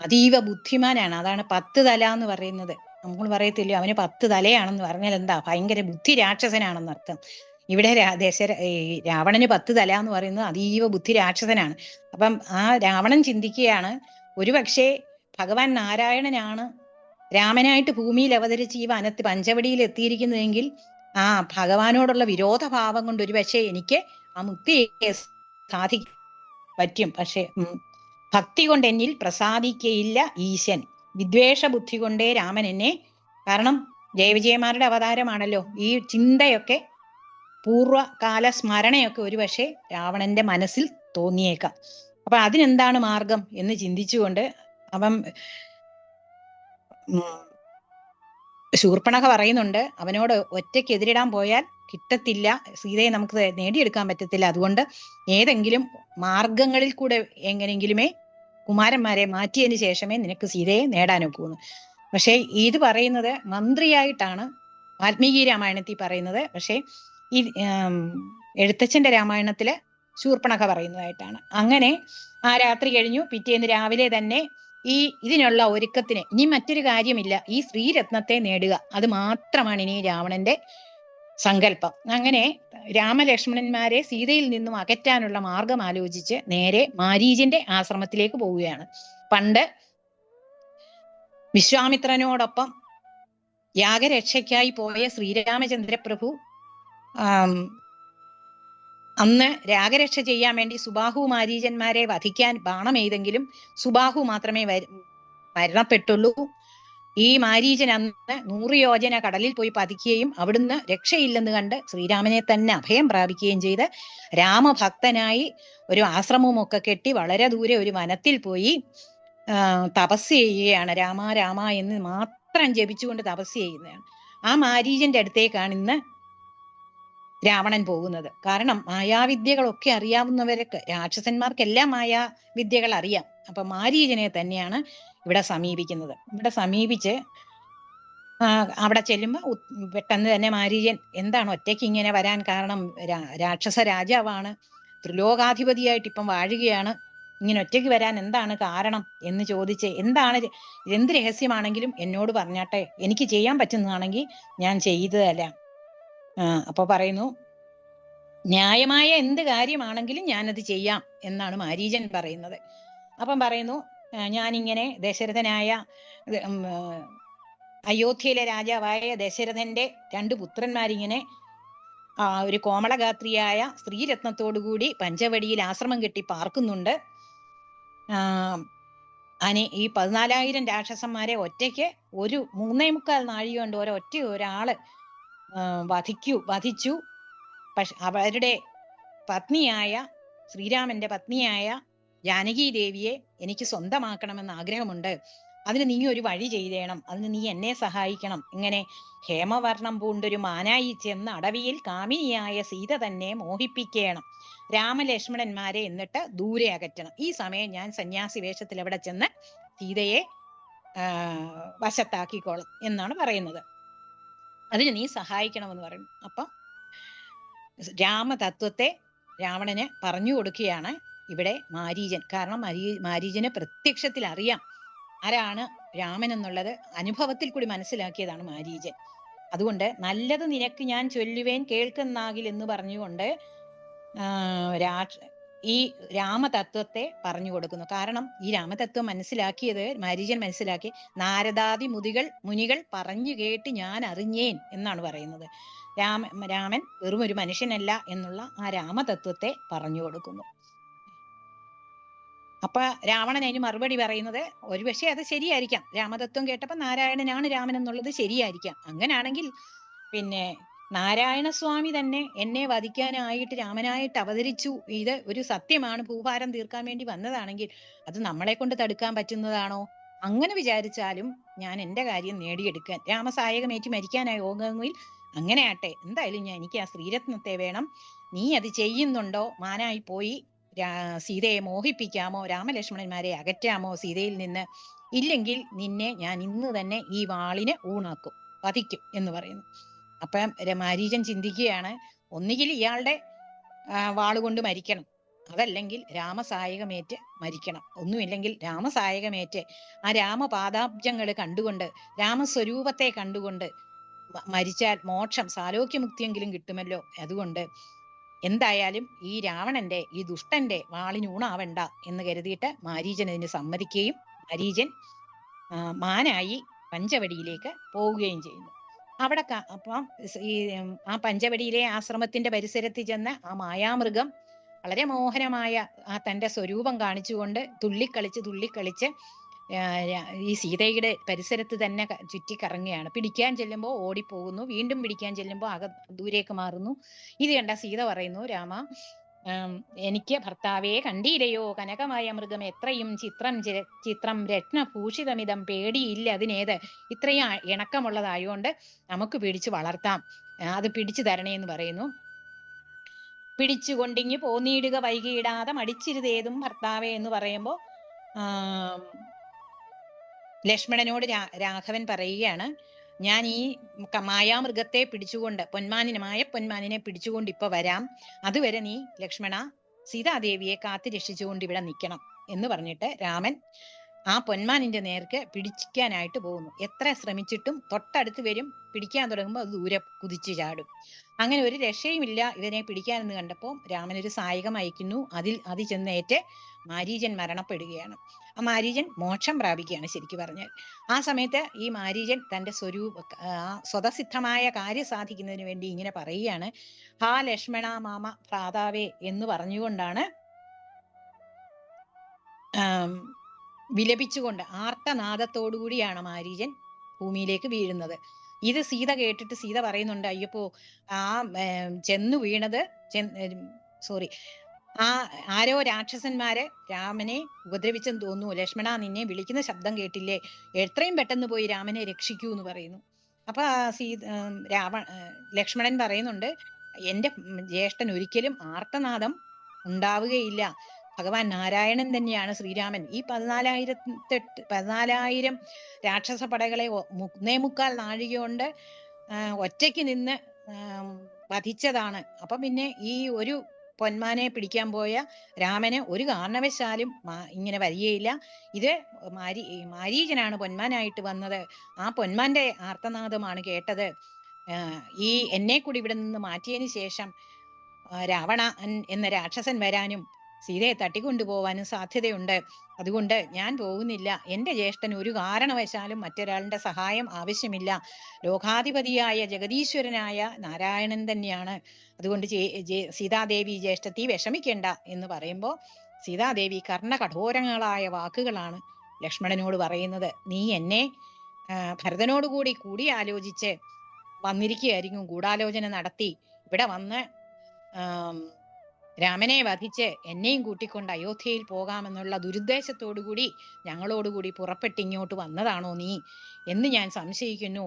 അതീവ ബുദ്ധിമാനാണ്. അതാണ് 10 തല എന്ന് പറയുന്നത്. നമ്മൾ പറയത്തില്ല അവന് 10 തലയാണെന്ന് പറഞ്ഞാൽ എന്താ, ഭയങ്കര ബുദ്ധി രാക്ഷസനാണെന്ന് അർത്ഥം. ഇവിടെ രാവണന് 10 തല എന്ന് പറയുന്നത് അതീവ ബുദ്ധി രാക്ഷസനാണ്. അപ്പം ആ രാവണൻ ചിന്തിക്കുകയാണ്, ഒരുപക്ഷെ ഭഗവാൻ നാരായണനാണ് രാമനായിട്ട് ഭൂമിയിൽ അവതരിച്ച് ഈ വനത്തിൽ പഞ്ചവടിയിൽ എത്തിയിരിക്കുന്നതെങ്കിൽ ആ ഭഗവാനോടുള്ള വിരോധഭാവം കൊണ്ട് ഒരുപക്ഷെ എനിക്ക് ആ മുക്തിയെ സാധിക്കാൻ പറ്റും. പക്ഷെ ഭക്തി കൊണ്ട് എന്നിൽ പ്രസാദിക്കയില്ല ഈശൻ. വിദ്വേഷ ബുദ്ധി കൊണ്ടേ രാമൻ എന്നെ, കാരണം ജയവിജയമാരുടെ അവതാരമാണല്ലോ, ഈ ചിന്തയൊക്കെ പൂർവ്വകാല സ്മരണയൊക്കെ ഒരുപക്ഷെ രാവണന്റെ മനസ്സിൽ തോന്നിയേക്കാം. അപ്പൊ അതിനെന്താണ് മാർഗം എന്ന് ചിന്തിച്ചുകൊണ്ട് അവൻ ശൂർപ്പണഖ പറയുന്നുണ്ട്, അവനോട് ഒറ്റയ്ക്ക് എതിരിടാൻ പോയാൽ കിട്ടത്തില്ല, സീതയെ നമുക്ക് നേടിയെടുക്കാൻ പറ്റത്തില്ല. അതുകൊണ്ട് ഏതെങ്കിലും മാർഗങ്ങളിൽ കൂടെ എങ്ങനെങ്കിലുമേ കുമാരന്മാരെ മാറ്റിയതിന് ശേഷമേ നിനക്ക് സീതയെ നേടാനൊക്കൂന്ന്. പക്ഷെ ഇത് പറയുന്നത് മന്ത്രിയായിട്ടാണ് വാൽമീകി രാമായണത്തിൽ പറയുന്നത്. പക്ഷെ ഈ എഴുത്തച്ഛന്റെ രാമായണത്തില് ശൂർപ്പണഖ പറയുന്നതായിട്ടാണ്. അങ്ങനെ ആ രാത്രി കഴിഞ്ഞു. പിറ്റേന്ന് രാവിലെ തന്നെ ഇതിനുള്ള ഒരുക്കത്തിന് ഇനി മറ്റൊരു കാര്യമില്ല, ഈ സ്ത്രീരത്നത്തെ നേടുക, അത് മാത്രമാണ് ഇനി രാവണന്റെ സങ്കല്പം. അങ്ങനെ രാമലക്ഷ്മണന്മാരെ സീതയിൽ നിന്നും അകറ്റാനുള്ള മാർഗം ആലോചിച്ച് നേരെ മാരീചന്റെ ആശ്രമത്തിലേക്ക് പോവുകയാണ്. പണ്ട് വിശ്വാമിത്രനോടൊപ്പം യാഗരക്ഷയ്ക്കായി പോയ ശ്രീരാമചന്ദ്രപ്രഭു അന്ന് രാഗരക്ഷ ചെയ്യാൻ വേണ്ടി സുബാഹു മാരീചന്മാരെ വധിക്കാൻ ബാണമെയ്തെങ്കിലും സുബാഹു മാത്രമേ മരണപ്പെട്ടുള്ളൂ. ഈ മാരീചൻ അന്ന് 100 യോജന കടലിൽ പോയി പതിക്കുകയും അവിടുന്ന് രക്ഷയില്ലെന്ന് കണ്ട് ശ്രീരാമനെ തന്നെ അഭയം പ്രാപിക്കുകയും ചെയ്ത് രാമഭക്തനായി ഒരു ആശ്രമമൊക്കെ കെട്ടി വളരെ ദൂരെ ഒരു വനത്തിൽ പോയി തപസ് ചെയ്യുകയാണ്. രാമ രാമ എന്ന് മാത്രം ജപിച്ചുകൊണ്ട് തപസ് ചെയ്യുന്നതാണ്. ആ മാരീചന്റെ അടുത്തേക്കാണ് ഇന്ന് രാവണൻ പോകുന്നത്. കാരണം മായാവിദ്യകളൊക്കെ അറിയാവുന്നവരൊക്കെ, രാക്ഷസന്മാർക്കെല്ലാം മായാവിദ്യകൾ അറിയാം. അപ്പൊ മാരീചനെ തന്നെയാണ് ഇവിടെ സമീപിക്കുന്നത്. ഇവിടെ സമീപിച്ച് അവിടെ ചെല്ലുമ്പോൾ പെട്ടെന്ന് തന്നെ മാരീചൻ, എന്താണ് ഒറ്റയ്ക്ക് ഇങ്ങനെ വരാൻ കാരണം? രാക്ഷസ രാജാവാണ്, ത്രിലോകാധിപതിയായിട്ട് ഇപ്പം വാഴുകയാണ്, ഇങ്ങനെ ഒറ്റയ്ക്ക് വരാൻ എന്താണ് കാരണം എന്ന് ചോദിച്ച്, എന്ത് രഹസ്യമാണെങ്കിലും എന്നോട് പറഞ്ഞാട്ടെ, എനിക്ക് ചെയ്യാൻ പറ്റുന്നതാണെങ്കിൽ ഞാൻ ചെയ്തതല്ല, അപ്പൊ പറയുന്നു, ന്യായമായ എന്ത് കാര്യമാണെങ്കിലും ഞാനത് ചെയ്യാം എന്നാണ് മാരീചൻ പറയുന്നത്. അപ്പം പറയുന്നു, ഞാനിങ്ങനെ ദശരഥനായ അയോധ്യയിലെ രാജാവായ ദശരഥന്റെ 2 പുത്രന്മാരിങ്ങനെ ഒരു കോമളഗാത്രിയായ സ്ത്രീരത്നത്തോടുകൂടി പഞ്ചവടിയിൽ ആശ്രമം കെട്ടി പാർക്കുന്നുണ്ട്. ഈ 14,000 രാക്ഷസന്മാരെ ഒറ്റയ്ക്ക് ഒരു 3.25 നാഴിക കൊണ്ട് ഒരാള് വധിച്ചു. പക്ഷെ അവരുടെ പത്നിയായ ശ്രീരാമന്റെ പത്നിയായ ജാനകി ദേവിയെ എനിക്ക് സ്വന്തമാക്കണമെന്ന് ആഗ്രഹമുണ്ട്. അതിന് നീ ഒരു വഴി ചെയ്തേണം, അതിന് നീ എന്നെ സഹായിക്കണം. ഇങ്ങനെ ഹേമവർണം പൂണ്ടൊരു മാനായി ചെന്ന് അടവിയിൽ കാമിനിയായ സീത തന്നെ മോഹിപ്പിക്കണം, രാമലക്ഷ്മണന്മാരെ എന്നിട്ട് ദൂരെ അകറ്റണം. ഈ സമയം ഞാൻ സന്യാസി വേഷത്തിൽ അവിടെ ചെന്ന് സീതയെ വശത്താക്കിക്കോളും എന്നാണ് പറയുന്നത്. അതിന് നീ സഹായിക്കണമെന്ന് പറയുന്നു. അപ്പം രാമതത്വത്തെ രാവണന് പറഞ്ഞു കൊടുക്കുകയാണ് ഇവിടെ മാരീചൻ. കാരണം മാരീചന് പ്രത്യക്ഷത്തിൽ അറിയാം ആരാണ് രാമൻ എന്നുള്ളത്, അനുഭവത്തിൽ കൂടി മനസ്സിലാക്കിയതാണ് മാരീചൻ. അതുകൊണ്ട് നല്ലത് നിനക്ക് ഞാൻ ചൊല്ലുവേൻ കേൾക്കുന്നാകിൽ എന്ന് പറഞ്ഞുകൊണ്ട് ഈ രാമതത്വത്തെ പറഞ്ഞു കൊടുക്കുന്നു. കാരണം ഈ രാമതത്വം മനസ്സിലാക്കിയത് മാരീചൻ മനസ്സിലാക്കി, നാരദാദി മുനികൾ പറഞ്ഞു കേട്ട് ഞാൻ അറിഞ്ഞേൻ എന്നാണ് പറയുന്നത്. രാമൻ വെറും ഒരു മനുഷ്യനല്ല എന്നുള്ള ആ രാമതത്വത്തെ പറഞ്ഞു കൊടുക്കുന്നു. അപ്പൊ രാവണൻ അതിന് മറുപടി പറയുന്നത്, ഒരുപക്ഷെ അത് ശരിയായിരിക്കാം, രാമതത്വം കേട്ടപ്പോ നാരായണനാണ് രാമൻ എന്നുള്ളത് ശരിയായിരിക്കാം. അങ്ങനാണെങ്കിൽ പിന്നെ നാരായണസ്വാമി തന്നെ എന്നെ വധിക്കാനായിട്ട് രാമനായിട്ട് അവതരിച്ചു, ഇത് ഒരു സത്യമാണ്, ഭൂഭാരം തീർക്കാൻ വേണ്ടി വന്നതാണെങ്കിൽ അത് നമ്മളെ കൊണ്ട് തടുക്കാൻ പറ്റുന്നതാണോ? അങ്ങനെ വിചാരിച്ചാലും ഞാൻ എന്റെ കാര്യം നേടിയെടുക്കാൻ രാമസായകമേറ്റി മരിക്കാനായി യോഗങ്ങളിൽ അങ്ങനെ ആട്ടെ, എന്തായാലും എനിക്ക് ആ സ്ത്രീരത്നത്തെ വേണം. നീ അത് ചെയ്യുന്നുണ്ടോ? മാനായി പോയി സീതയെ മോഹിപ്പിക്കാമോ? രാമലക്ഷ്മണന്മാരെ അകറ്റാമോ സീതയിൽ നിന്ന്? ഇല്ലെങ്കിൽ നിന്നെ ഞാൻ ഇന്ന് തന്നെ ഈ വാളിന് ഊണാക്കും, വധിക്കും എന്ന് പറയുന്നു. അപ്പം മാരീചൻ ചിന്തിക്കുകയാണ്, ഒന്നുകിൽ ഇയാളുടെ വാളുകൊണ്ട് മരിക്കണം, അതല്ലെങ്കിൽ രാമസായകമേറ്റ് മരിക്കണം. ഒന്നുമില്ലെങ്കിൽ രാമസായകമേറ്റ് ആ രാമപാദാബ്ജങ്ങൾ കണ്ടുകൊണ്ട് രാമസ്വരൂപത്തെ കണ്ടുകൊണ്ട് മരിച്ചാൽ മോക്ഷം സാലോക്യമുക്തിയെങ്കിലും കിട്ടുമല്ലോ. അതുകൊണ്ട് എന്തായാലും ഈ രാവണന്റെ ഈ ദുഷ്ടന്റെ വാളിന് ഊണാവണ്ട എന്ന് കരുതിയിട്ട് മാരീചൻ അതിന് സമ്മതിക്കുകയും മാരീചൻ മാനായി പഞ്ചവടിയിലേക്ക് പോവുകയും ചെയ്യുന്നു. അവിടെ അപ്പം ഈ ആ പഞ്ചവടിയിലെ ആശ്രമത്തിന്റെ പരിസരത്ത് ചെന്ന് ആ മായാമൃഗം വളരെ മോഹനമായ ആ തന്റെ സ്വരൂപം കാണിച്ചുകൊണ്ട് തുള്ളിക്കളിച്ച് ഈ സീതയുടെ പരിസരത്ത് തന്നെ ചുറ്റിക്കറങ്ങുകയാണ്. പിടിക്കാൻ ചെല്ലുമ്പോൾ ഓടിപ്പോകുന്നു, വീണ്ടും പിടിക്കാൻ ചെല്ലുമ്പോൾ ദൂരേക്ക് മാറുന്നു. ഇത് കണ്ട സീത പറയുന്നു, രാമ, എനിക്ക് ഭർത്താവേ കണ്ടീലയോ, കനകമായ മൃഗം എത്രയും ചിത്രം രത്നഭൂഷിതമിതം, പേടിയില്ല അതിനേത്, ഇത്രയും ഇണക്കമുള്ളതായോണ്ട് നമുക്ക് പിടിച്ചു വളർത്താം, അത് പിടിച്ചു തരണേ എന്ന് പറയുന്നു. പിടിച്ചുകൊണ്ടിങ്ങി പോന്നിടുക വൈകിയിടാതെ മടിച്ചിരുതേതും ഭർത്താവേ എന്ന് പറയുമ്പോ ലക്ഷ്മണനോട് രാഘവൻ പറയുകയാണ്, ഞാൻ ഈ മായാമൃഗത്തെ പിടിച്ചുകൊണ്ട് പൊന്മാനിനെ പിടിച്ചുകൊണ്ട് ഇപ്പൊ വരാം, അതുവരെ നീ ലക്ഷ്മണ സീതാദേവിയെ കാത്തു രക്ഷിച്ചുകൊണ്ട് ഇവിടെ നിൽക്കണം എന്ന് പറഞ്ഞിട്ട് രാമൻ ആ പൊന്മാനിന്റെ നേർക്ക് പിടിക്കാനായിട്ട് പോകുന്നു. എത്ര ശ്രമിച്ചിട്ടും തൊട്ടടുത്ത് വരും, പിടിക്കാൻ തുടങ്ങുമ്പോൾ അത് ദൂരെ കുതിച്ചു ചാടും. അങ്ങനെ ഒരു രക്ഷയുമില്ല ഇതിനെ പിടിക്കാനെന്ന് കണ്ടപ്പോൾ രാമൻ ഒരു സായകം അയക്കുന്നു. അത് ചെന്നേറ്റ് മാരീചൻ മരണപ്പെടുകയാണ്. ആ മാരീചൻ മോക്ഷം പ്രാപിക്കുകയാണ് ശരിക്കും പറഞ്ഞാൽ. ആ സമയത്ത് ഈ മാരീചൻ തന്റെ സ്വതസിദ്ധമായ കാര്യം സാധിക്കുന്നതിന് വേണ്ടി ഇങ്ങനെ പറയുകയാണ്, ഹാ ലക്ഷ്മണ മാമ ഭ്രാതാവേ എന്ന് പറഞ്ഞുകൊണ്ടാണ് വിലപിച്ചുകൊണ്ട് ആർത്തനാദത്തോടുകൂടിയാണ് മാരീചൻ ഭൂമിയിലേക്ക് വീഴുന്നത്. ഇത് സീത കേട്ടിട്ട് സീത പറയുന്നുണ്ട്, അയ്യപ്പോ ആ ചെന്നു വീണത് ആരോ രാക്ഷസന്മാര് രാമനെ ഉപദ്രവിച്ചെന്ന് തോന്നുന്നു, ലക്ഷ്മണ നിന്നെ വിളിക്കുന്ന ശബ്ദം കേട്ടില്ലേ, എത്രയും പെട്ടെന്ന് പോയി രാമനെ രക്ഷിക്കൂ എന്ന് പറയുന്നു. അപ്പൊ ലക്ഷ്മണൻ പറയുന്നുണ്ട്, എന്റെ ജ്യേഷ്ഠൻ ഒരിക്കലും ആർത്തനാദം ഉണ്ടാവുകയില്ല, ഭഗവാൻ നാരായണൻ തന്നെയാണ് ശ്രീരാമൻ. ഈ 14,000 രാക്ഷസ പടകളെ 3.25 നാഴിക കൊണ്ട് ഒറ്റയ്ക്ക് നിന്ന് വധിച്ചതാണ്. അപ്പൊ പിന്നെ ഈ ഒരു പൊന്മാനെ പിടിക്കാൻ പോയ രാമന് ഒരു കാരണവശാലും ഇങ്ങനെ വരികയില്ല. ഇത് മാരീചനാണ് പൊന്മാനായിട്ട് വന്നത്, ആ പൊന്മാന്റെ ആർത്തനാദമാണ് കേട്ടത്. ഈ എന്നെ കൂടി ഇവിടെ നിന്ന് മാറ്റിയതിന് ശേഷം രാവണ എന്ന രാക്ഷസൻ വരാനും സീതയെ തട്ടിക്കൊണ്ടുപോവാനും സാധ്യതയുണ്ട്. അതുകൊണ്ട് ഞാൻ പോകുന്നില്ല. എന്റെ ജ്യേഷ്ഠൻ ഒരു കാരണവശാലും മറ്റൊരാളുടെ സഹായം ആവശ്യമില്ല. ലോകാധിപതിയായ ജഗദീശ്വരനായ നാരായണൻ തന്നെയാണ്. അതുകൊണ്ട് സീതാദേവി ജ്യേഷ്ഠത്തി വിഷമിക്കേണ്ട എന്ന് പറയുമ്പോൾ സീതാദേവി കർണകഠോരങ്ങളായ വാക്കുകളാണ് ലക്ഷ്മണനോട് പറയുന്നത്. നീ എന്നെ ഭരതനോടുകൂടി കൂടിയാലോചിച്ച് വന്നിരിക്കുകയായിരിക്കും, ഗൂഢാലോചന നടത്തി ഇവിടെ വന്ന് രാമനെ വധിച്ച് എന്നെയും കൂട്ടിക്കൊണ്ട് അയോധ്യയിൽ പോകാമെന്നുള്ള ദുരുദ്ദേശത്തോടുകൂടി ഞങ്ങളോടുകൂടി പുറപ്പെട്ടിങ്ങോട്ട് വന്നതാണോ നീ എന്ന് ഞാൻ സംശയിക്കുന്നു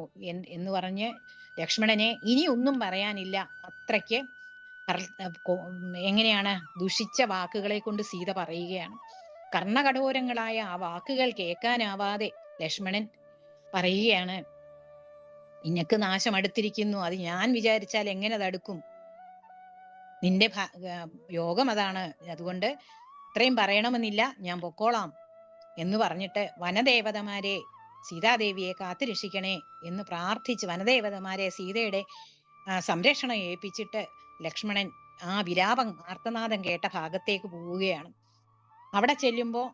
എന്ന് പറഞ്ഞ് ലക്ഷ്മണനെ ഇനി ഒന്നും പറയാനില്ല. അത്രയ്ക്ക് എങ്ങനെയാണ് ദുഷിച്ച വാക്കുകളെ കൊണ്ട് സീത പറയുകയാണ്. കർണകഠോരങ്ങളായ ആ വാക്കുകൾ കേൾക്കാനാവാതെ ലക്ഷ്മണൻ പറയുകയാണ്, നിനക്ക് നാശം അടുത്തിരിക്കുന്നു, അത് ഞാൻ വിചാരിച്ചാൽ എങ്ങനെ തടുക്കും? നിന്റെ യോഗം അതാണ്, അതുകൊണ്ട് ഇത്രയും പറയണമെന്നില്ല, ഞാൻ പൊക്കോളാം എന്ന് പറഞ്ഞിട്ട് വനദേവതമാരെ സീതാദേവിയെ കാത്തുരക്ഷിക്കണേ എന്ന് പ്രാർത്ഥിച്ച് വനദേവതമാരെ സീതയുടെ സംരക്ഷണം ഏൽപ്പിച്ചിട്ട് ലക്ഷ്മണൻ ആ വിലാപം ആർത്തനാദം കേട്ട ഭാഗത്തേക്ക് പോവുകയാണ്. അവിടെ ചെല്ലുമ്പോ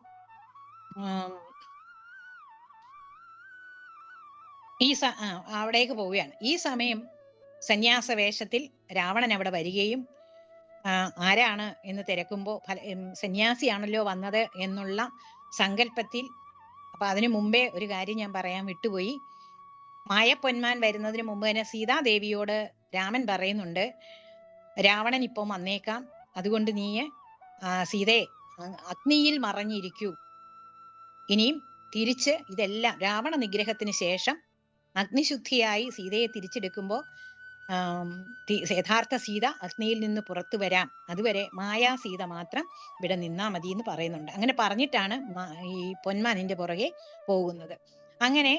അവിടേക്ക് പോവുകയാണ്. ഈ സമയം സന്യാസ വേഷത്തിൽ രാവണൻ അവിടെ വരികയും ആരാണ് എന്ന് തിരക്കുമ്പോ സന്യാസിയാണല്ലോ വന്നത് എന്നുള്ള സങ്കല്പത്തിൽ, അപ്പൊ അതിനു മുമ്പേ ഒരു കാര്യം ഞാൻ പറയാൻ വിട്ടുപോയി. മായപ്പൊന്മാൻ വരുന്നതിന് മുമ്പ് തന്നെ സീതാദേവിയോട് രാമൻ പറയുന്നുണ്ട്, രാവണൻ ഇപ്പം വന്നേക്കാം, അതുകൊണ്ട് നീ സീതയെ അഗ്നിയിൽ മറഞ്ഞിരിക്കൂ. ഇനിയും തിരിച്ച് ഇതെല്ലാം രാവണ നിഗ്രഹത്തിന് ശേഷം അഗ്നിശുദ്ധിയായി സീതയെ തിരിച്ചെടുക്കുമ്പോൾ യഥാർത്ഥ സീത അഗ്നിയിൽ നിന്ന് പുറത്തു വരാം, അതുവരെ മായാ സീത മാത്രം ഇവിടെ നിന്നാ മതി എന്ന് പറയുന്നുണ്ട്. അങ്ങനെ പറഞ്ഞിട്ടാണ് ഈ പൊന്മാനിന്റെ പുറകെ പോകുന്നത്. അങ്ങനെ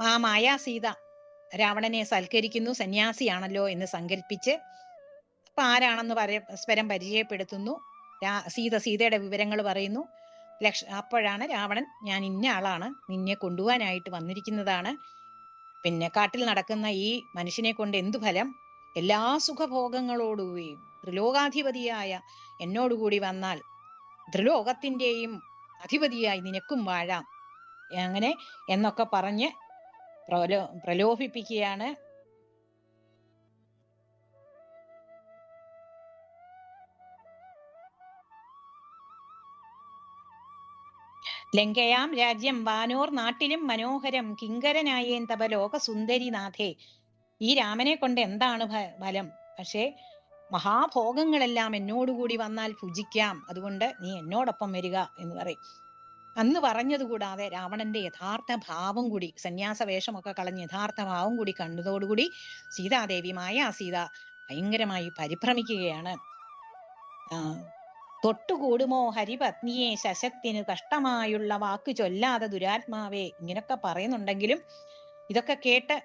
ആ മായാ സീത രാവണനെ സൽക്കരിക്കുന്നു, സന്യാസിയാണല്ലോ എന്ന് സങ്കല്പിച്ച് അപ്പൊ ആരാണെന്ന് പരസ്പരം പരിചയപ്പെടുത്തുന്നു. സീതയുടെ വിവരങ്ങൾ പറയുന്നു. അപ്പോഴാണ് രാവണൻ, ഞാൻ ഇന്ന ആളാണ്, നിന്നെ കൊണ്ടുപോകാനായിട്ട് വന്നിരിക്കുന്നതാണ്. പിന്നെ കാട്ടിൽ നടക്കുന്ന ഈ മനുഷ്യനെ കൊണ്ട് എന്തു ഫലം? എല്ലാ സുഖഭോഗങ്ങളോടുകൂടിയും ത്രിലോകാധിപതിയായ എന്നോടുകൂടി വന്നാൽ ത്രിലോകത്തിന്റെയും അധിപതിയായി നിനക്കും വാഴാം, അങ്ങനെ എന്നൊക്കെ പറഞ്ഞ് പ്രലോഭിപ്പിക്കുകയാണ്. ലങ്കയാം രാജ്യം വാനോർ നാട്ടിലും മനോഹരം കിങ്കരനായേൻ തപ ലോക സുന്ദരിനാഥേ. ഈ രാമനെ കൊണ്ട് എന്താണ് ഫലം? പക്ഷേ മഹാഭോഗങ്ങളെല്ലാം എന്നോടുകൂടി വന്നാൽ ഭുജിക്കാം, അതുകൊണ്ട് നീ എന്നോടൊപ്പം വരിക എന്ന് പറയും. അന്ന് പറഞ്ഞതുകൂടാതെ രാവണന്റെ യഥാർത്ഥ ഭാവം കൂടി, സന്യാസ വേഷമൊക്കെ കളഞ്ഞ് യഥാർത്ഥ ഭാവം കൂടി കണ്ടതോടുകൂടി സീതാദേവി മായാ സീത ഭയങ്കരമായി പരിഭ്രമിക്കുകയാണ്. തൊട്ടുകൂടുമോ ഹരിപത്നിയെ ശശക്തിന് കഷ്ടമായുള്ള വാക്ക് ചൊല്ലാതെ ദുരാത്മാവേ, ഇങ്ങനൊക്കെ പറയുന്നുണ്ടെങ്കിലും ഇതൊക്കെ കേട്ട്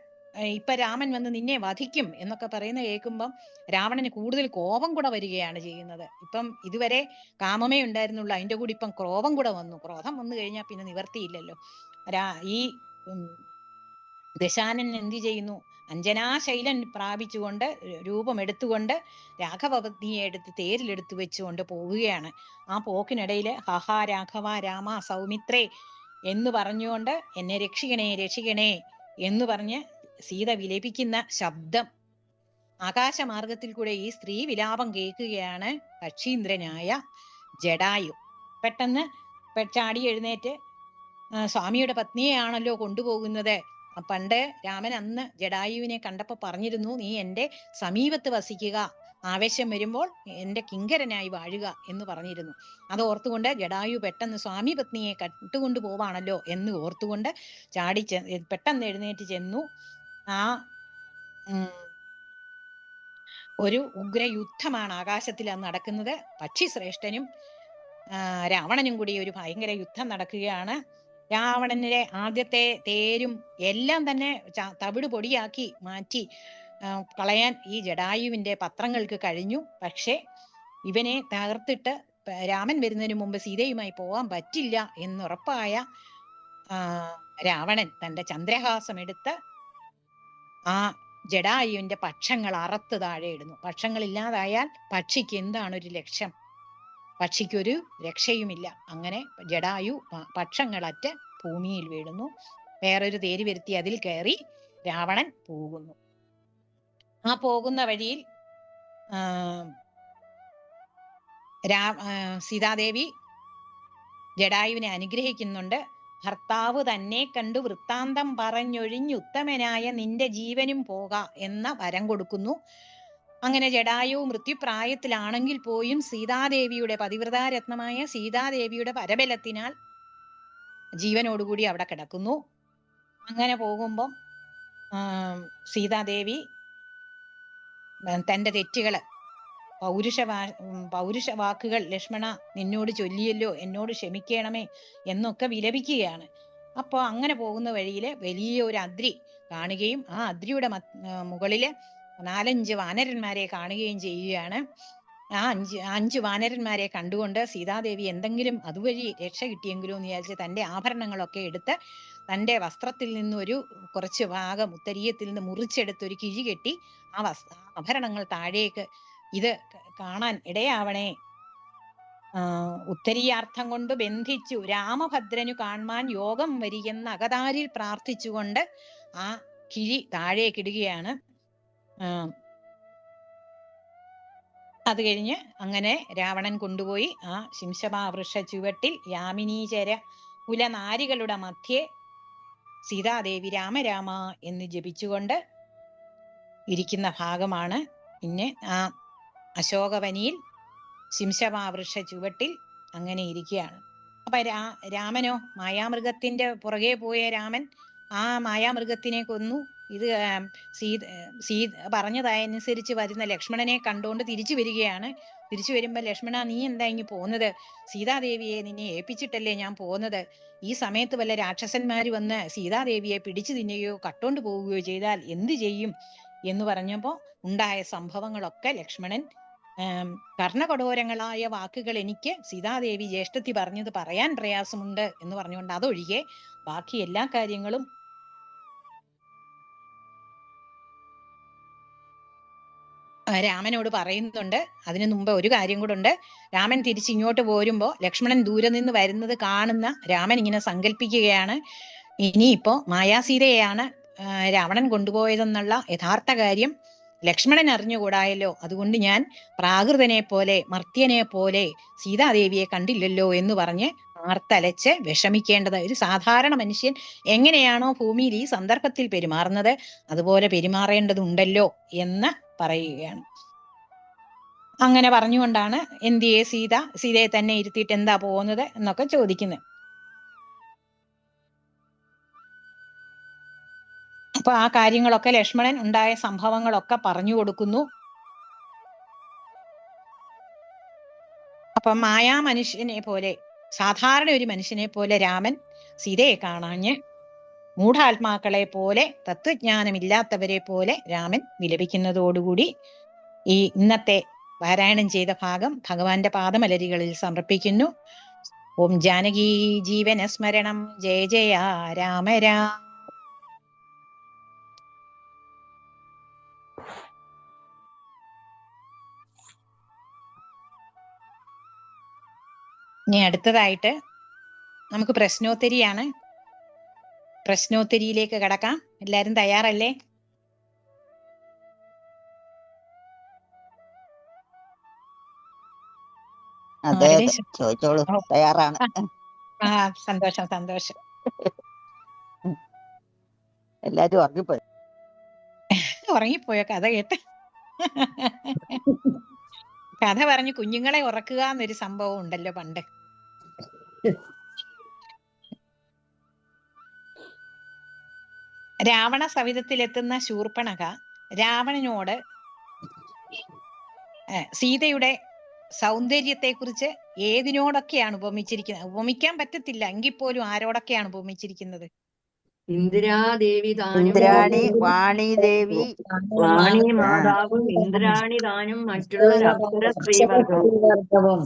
ഇപ്പൊ രാമൻ വന്ന് നിന്നെ വധിക്കും എന്നൊക്കെ പറയുന്ന കേൾക്കുമ്പം രാവണന് കൂടുതൽ കോപം കൂടെ വരികയാണ് ചെയ്യുന്നത്. ഇപ്പം ഇതുവരെ കാമമേ ഉണ്ടായിരുന്നുള്ളൂ, അതിന്റെ കൂടി ഇപ്പം ക്രോധം കൂടെ വന്നു. ക്രോധം വന്നു കഴിഞ്ഞാൽ പിന്നെ നിവർത്തിയില്ലല്ലോ. ഈ ദശാനൻ എന്ത് ചെയ്യുന്നു? അഞ്ജനാശൈലൻ പ്രാപിച്ചുകൊണ്ട് രൂപമെടുത്തുകൊണ്ട് രാഘവപത്നിയെ എടുത്ത് തേരിലെടുത്തു വെച്ചുകൊണ്ട് പോവുകയാണ്. ആ പോക്കിനിടയില് ഹഹാ രാഘവ രാമ സൗമിത്രേ എന്ന് പറഞ്ഞുകൊണ്ട് എന്നെ രക്ഷിക്കണേ രക്ഷിക്കണേ എന്ന് പറഞ്ഞ് സീത വിലപിക്കുന്ന ശബ്ദം ആകാശമാർഗത്തിൽ കൂടെ ഈ സ്ത്രീ വിലാപം കേൾക്കുകയാണ് പക്ഷീന്ദ്രനായ ജടായു. പെട്ടെന്ന് ചാടി എഴുന്നേറ്റ്, സ്വാമിയുടെ പത്നിയെയാണല്ലോ കൊണ്ടുപോകുന്നത്. പണ്ട് രാമൻ അന്ന് ജടായുവിനെ കണ്ടപ്പോ പറഞ്ഞിരുന്നു, നീ എന്റെ സമീപത്ത് വസിക്കുക, ആവേശം വരുമ്പോൾ എന്റെ കിങ്കരനായി വാഴുക എന്ന് പറഞ്ഞിരുന്നു. അത് ഓർത്തുകൊണ്ട് ജടായു പെട്ടെന്ന് സ്വാമി പത്നിയെ കട്ടുകൊണ്ടു പോവാണല്ലോ എന്ന് ഓർത്തുകൊണ്ട് പെട്ടെന്ന് എഴുന്നേറ്റ് ചെന്നു. ആ ഒരു ഉഗ്രയുദ്ധമാണ് ആകാശത്തിൽ അന്ന് നടക്കുന്നത്. പക്ഷിശ്രേഷ്ഠനും രാവണനും കൂടി ഒരു ഭയങ്കര യുദ്ധം നടക്കുകയാണ്. രാവണന്റെ ആദ്യത്തെ തേരും എല്ലാം തന്നെ തവിട് പൊടിയാക്കി മാറ്റി കളയാൻ ഈ ജടായുവിന്റെ പത്രങ്ങൾക്ക് കഴിഞ്ഞു. പക്ഷെ ഇവനെ തകർത്തിട്ട് രാമൻ വരുന്നതിന് മുമ്പ് സീതയുമായി പോകാൻ പറ്റില്ല എന്നുറപ്പായ രാവണൻ തന്റെ ചന്ദ്രഹാസം എടുത്ത് ആ ജടായുവിന്റെ പക്ഷങ്ങൾ അറുത്ത് താഴെ ഇടുന്നു. പക്ഷങ്ങൾ ഇല്ലാതായാൽ പക്ഷിക്ക് എന്താണ് ഒരു ലക്ഷ്യം? പക്ഷിക്കൊരു രക്ഷയുമില്ല. അങ്ങനെ ജടായു പക്ഷങ്ങളറ്റ ഭൂമിയിൽ വീഴുന്നു. വേറൊരു തേര് വരുത്തി അതിൽ കയറി രാവണൻ പോകുന്നു. ആ പോകുന്ന വഴിയിൽ സീതാദേവി ജടായുവിനെ അനുഗ്രഹിക്കുന്നുണ്ട്. ഭർത്താവ് തന്നെ കണ്ടു വൃത്താന്തം പറഞ്ഞൊഴിഞ്ഞുത്തമനായ നിന്റെ ജീവനും പോക എന്ന വരം കൊടുക്കുന്നു. അങ്ങനെ ജടായു മൃത്യുപ്രായത്തിലാണെങ്കിൽ പോയും സീതാദേവിയുടെ പതിവ്രതാരത്നമായ സീതാദേവിയുടെ പരബലത്തിനാൽ ജീവനോടുകൂടി അവിടെ കിടക്കുന്നു. അങ്ങനെ പോകുമ്പം സീതാദേവി തന്റെ തെറ്റുകള് പൗരുഷ വാക്കുകൾ ലക്ഷ്മണ നിന്നോട് ചൊല്ലിയല്ലോ, എന്നോട് ക്ഷമിക്കണമേ എന്നൊക്കെ വിലപിക്കുകയാണ്. അപ്പൊ അങ്ങനെ പോകുന്ന വഴിയില് വലിയ ഒരു അദ്രി കാണുകയും ആ അദ്രിയുടെ മുകളില് 4-5 വാനരന്മാരെ കാണുകയും ചെയ്യുകയാണ്. ആ അഞ്ച് വാനരന്മാരെ കണ്ടുകൊണ്ട് സീതാദേവി എന്തെങ്കിലും അതുവഴി രക്ഷ കിട്ടിയെങ്കിലും എന്ന് വിചാരിച്ച് തന്റെ ആഭരണങ്ങളൊക്കെ എടുത്ത് തന്റെ വസ്ത്രത്തിൽ നിന്ന് ഒരു കുറച്ച് ഭാഗം ഉത്തരീയത്തിൽ നിന്ന് മുറിച്ചെടുത്ത് ഒരു കിഴി കെട്ടി ആ ആഭരണങ്ങൾ താഴേക്ക് ഇത് കാണാൻ ഇടയാവണേ, ഉത്തരീയാർത്ഥം കൊണ്ട് ബന്ധിച്ചു രാമഭദ്രനു കാണാൻ യോഗം വരികെന്ന അകതാരിൽ പ്രാർത്ഥിച്ചുകൊണ്ട് ആ കിഴി താഴേക്കിടുകയാണ്. അത് കഴിഞ്ഞ് അങ്ങനെ രാവണൻ കൊണ്ടുപോയി ആ ശിംശപാവൃക്ഷ ചുവട്ടിൽ യാമിനീചര കുലനാരികളുടെ മധ്യേ സീതാദേവി രാമരാമ എന്ന് ജപിച്ചുകൊണ്ട് ഇരിക്കുന്ന ഭാഗമാണ്. പിന്നെ ആ അശോകവനിയിൽ ശിംശപാവൃക്ഷ ചുവട്ടിൽ അങ്ങനെ ഇരിക്കുകയാണ്. അപ്പൊ രാമനോ മായാമൃഗത്തിന്റെ പുറകെ പോയ രാമൻ ആ മായാമൃഗത്തിനെ കൊന്നു. ഇത് പറഞ്ഞതനുസരിച്ച് വരുന്ന ലക്ഷ്മണനെ കണ്ടുകൊണ്ട് തിരിച്ചു വരികയാണ്. തിരിച്ചു വരുമ്പോ ലക്ഷ്മണ നീ എന്താ ഇങ്ങ് പോകുന്നത്? സീതാദേവിയെ നിന്നെ ഏൽപ്പിച്ചിട്ടല്ലേ ഞാൻ പോകുന്നത്. ഈ സമയത്ത് വല്ല രാക്ഷസന്മാര് വന്ന് സീതാദേവിയെ പിടിച്ചു തിന്നുകയോ കട്ടോണ്ട് പോവുകയോ ചെയ്താൽ എന്ത് ചെയ്യും എന്ന് പറഞ്ഞപ്പോ ഉണ്ടായ സംഭവങ്ങളൊക്കെ ലക്ഷ്മണൻ കർണകഠോരങ്ങളായ വാക്കുകൾ എനിക്ക് സീതാദേവി ജ്യേഷ്ഠത്തി പറഞ്ഞത് പറയാൻ പ്രയാസമുണ്ട് എന്ന് പറഞ്ഞുകൊണ്ട് അതൊഴികെ ബാക്കി എല്ലാ കാര്യങ്ങളും രാമനോട് പറയുന്നുണ്ട്. അതിനു മുമ്പ് ഒരു കാര്യം കൂടെ ഉണ്ട്. രാമൻ തിരിച്ചിങ്ങോട്ട് പോരുമ്പോ ലക്ഷ്മണൻ ദൂരെ നിന്ന് വരുന്നത് കാണുന്ന രാമൻ ഇങ്ങനെ സങ്കല്പിക്കുകയാണ്, ഇനിയിപ്പോ മായാസീതയെയാണ് രാവണൻ കൊണ്ടുപോയതെന്നുള്ള യഥാർത്ഥ കാര്യം ലക്ഷ്മണൻ അറിഞ്ഞുകൂടായല്ലോ. അതുകൊണ്ട് ഞാൻ പ്രാകൃതനെ പോലെ മർത്യനെ പോലെ സീതാദേവിയെ കണ്ടില്ലല്ലോ എന്ന് പറഞ്ഞ് ആർത്തലച്ച് വിഷമിക്കേണ്ടത്. ഒരു സാധാരണ മനുഷ്യൻ എങ്ങനെയാണോ ഭൂമിയിൽ ഈ സന്ദർഭത്തിൽ പെരുമാറുന്നത് അതുപോലെ പെരുമാറേണ്ടതുണ്ടല്ലോ എന്ന് പറയുകയാണ്. അങ്ങനെ പറഞ്ഞുകൊണ്ടാണ് എന്തിയെ സീതയെ തന്നെ ഇരുത്തിയിട്ട് എന്താ പോകുന്നത് എന്നൊക്കെ ചോദിക്കുന്നത്. അപ്പൊ ആ കാര്യങ്ങളൊക്കെ ലക്ഷ്മണൻ ഉണ്ടായ സംഭവങ്ങളൊക്കെ പറഞ്ഞു കൊടുക്കുന്നു. അപ്പൊ മായാ മനുഷ്യനെ പോലെ സാധാരണ ഒരു മനുഷ്യനെ പോലെ രാമൻ സീതയെ കാണാഞ്ഞ് മൂഢാത്മാക്കളെ പോലെ തത്വജ്ഞാനമില്ലാത്തവരെ പോലെ രാമൻ വിലപിക്കുന്നതോടുകൂടി ഈ ഇന്നത്തെ പാരായണം ചെയ്ത ഭാഗം ഭഗവാന്റെ പാദമലരികളിൽ സമർപ്പിക്കുന്നു. ഓം ജാനകി ജീവന സ്മരണം ജയ ജയ രാമ രാമ. ഇനി അടുത്തതായിട്ട് നമുക്ക് പ്രശ്നോത്തരിയാണ്. പ്രശ്നോത്തരിയിലേക്ക് കടക്കാം. എല്ലാരും തയ്യാറല്ലേ? അതെ ചോദിച്ചോളൂ, തയ്യാറാണ്. ആ സന്തോഷം സന്തോഷം. എല്ലാരും ഉറങ്ങിപ്പോയി. ഉറങ്ങിപ്പോയോ കഥ കേട്ട്? കഥ പറഞ്ഞ് കുഞ്ഞുങ്ങളെ ഉറക്കുക എന്നൊരു സംഭവം ഉണ്ടല്ലോ പണ്ട്. രാവണ സവിധത്തിലെത്തുന്ന ശൂർപ്പണഖ രാവണനോട് സീതയുടെ സൗന്ദര്യത്തെ കുറിച്ച് ഏതിനോടൊക്കെയാണ് ഉപമിച്ചിരിക്കുന്നത്? ഉപമിക്കാൻ പറ്റത്തില്ല എങ്കിൽ പോലും ആരോടൊക്കെയാണ് ഉപമിച്ചിരിക്കുന്നത്? ഇന്ദ്രാദേവി ഇന്ദ്രാണി, വാണിദേവി, വാണി മാതാവും ഇന്ദ്രാണി താനും മറ്റുള്ള അപ്സര സ്ത്രീവർഗവും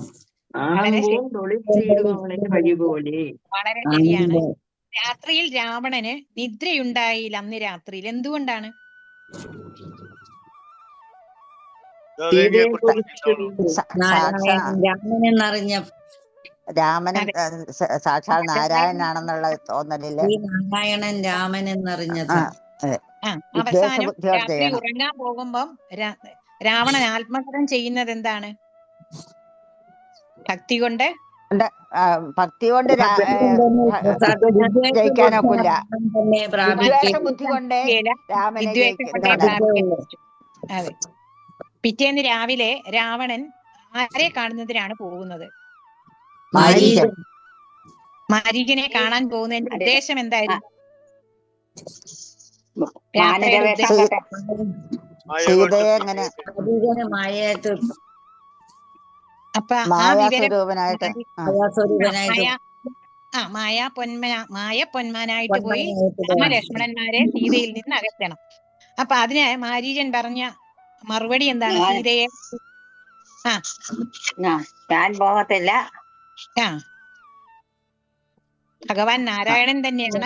ആഹവും തൊളിച്ചിടുവളെ വഴിപോലെ. വളരെ ശരിയാണ്. രാത്രിയിൽ രാവണന് നിദ്രയുണ്ടായില്ല. അന്ന് രാത്രിയിൽ എന്തുകൊണ്ടാണ്? സീതാദേവിയെ കുറിച്ച് നാരായണൻ രാമൻ എന്നറിഞ്ഞ രാമനും സാക്ഷാൽ നാരായണനാണെന്നുള്ള തോന്നലില് ഈ നാരായണൻ രാമൻ എന്നറിഞ്ഞത്. അവസാനം രാത്രി ഉറങ്ങാൻ പോകുമ്പം രാവണൻ ആത്മഹത്യ ചെയ്യുന്നത് എന്താണ്? ഭക്തി കൊണ്ട് ജയിക്കാനൊക്കില്ല. ബുദ്ധി കൊണ്ട് അതെ. പിറ്റേന്ന് രാവിലെ രാവണൻ ആരെ കാണുന്നതിനാണ് പോകുന്നത്? മാരീചനെ കാണാൻ പോകുന്നതിന്റെ ഉദ്ദേശം എന്തായിരുന്നു? അപ്പൊ മായ പൊന്മാനായിട്ട് പോയി രാമലക്ഷ്മണന്മാരെ സീതയിൽ നിന്ന് അകറ്റണം. അപ്പൊ അതിന് മാരീചൻ പറഞ്ഞ മറുപടി എന്താണ്? സീതയെ ഞാൻ പോകത്തില്ല. ഭഗവാൻ നാരായണൻ തന്നെയാണ്.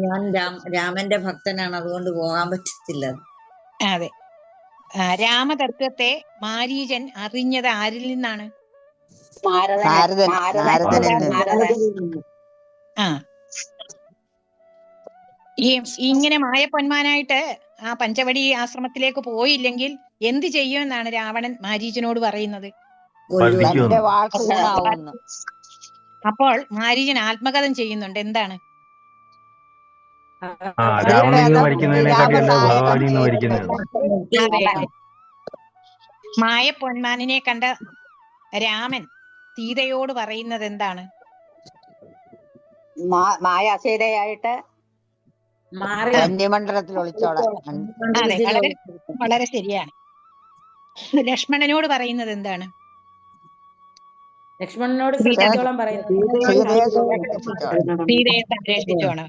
ഞാൻ രാമന്റെ ഭക്തനാണ്, അതുകൊണ്ട് പോകാൻ പറ്റത്തില്ല. അതെ. രാമതത്വത്തെ മാരീചൻ അറിഞ്ഞത് ആരിൽ നിന്നാണ്? ഇങ്ങനെ മായപ്പൊന്മാനായിട്ട് ആ പഞ്ചവടി ആശ്രമത്തിലേക്ക് പോയില്ലെങ്കിൽ എന്ത് ചെയ്യുമെന്നാണ് രാവണൻ മാരീചനോട് പറയുന്നത്? അപ്പോൾ മാരീചൻ ആത്മകഥം ചെയ്യുന്നുണ്ട്. എന്താണ്? മായപ്പൊന്മാനെ കണ്ട രാമൻ സീതയോട് പറയുന്നത് എന്താണ്? മായാസീതയായിട്ട് മണ്ഡലത്തിൽ ഒളിച്ചോളാം. അതെ, വളരെ ശരിയാണ്. ലക്ഷ്മണനോട് പറയുന്നത് എന്താണ്? ലക്ഷ്മണനോട് സീതയോളം പറയുന്നത് സീതയെ സംരക്ഷിച്ചോണം.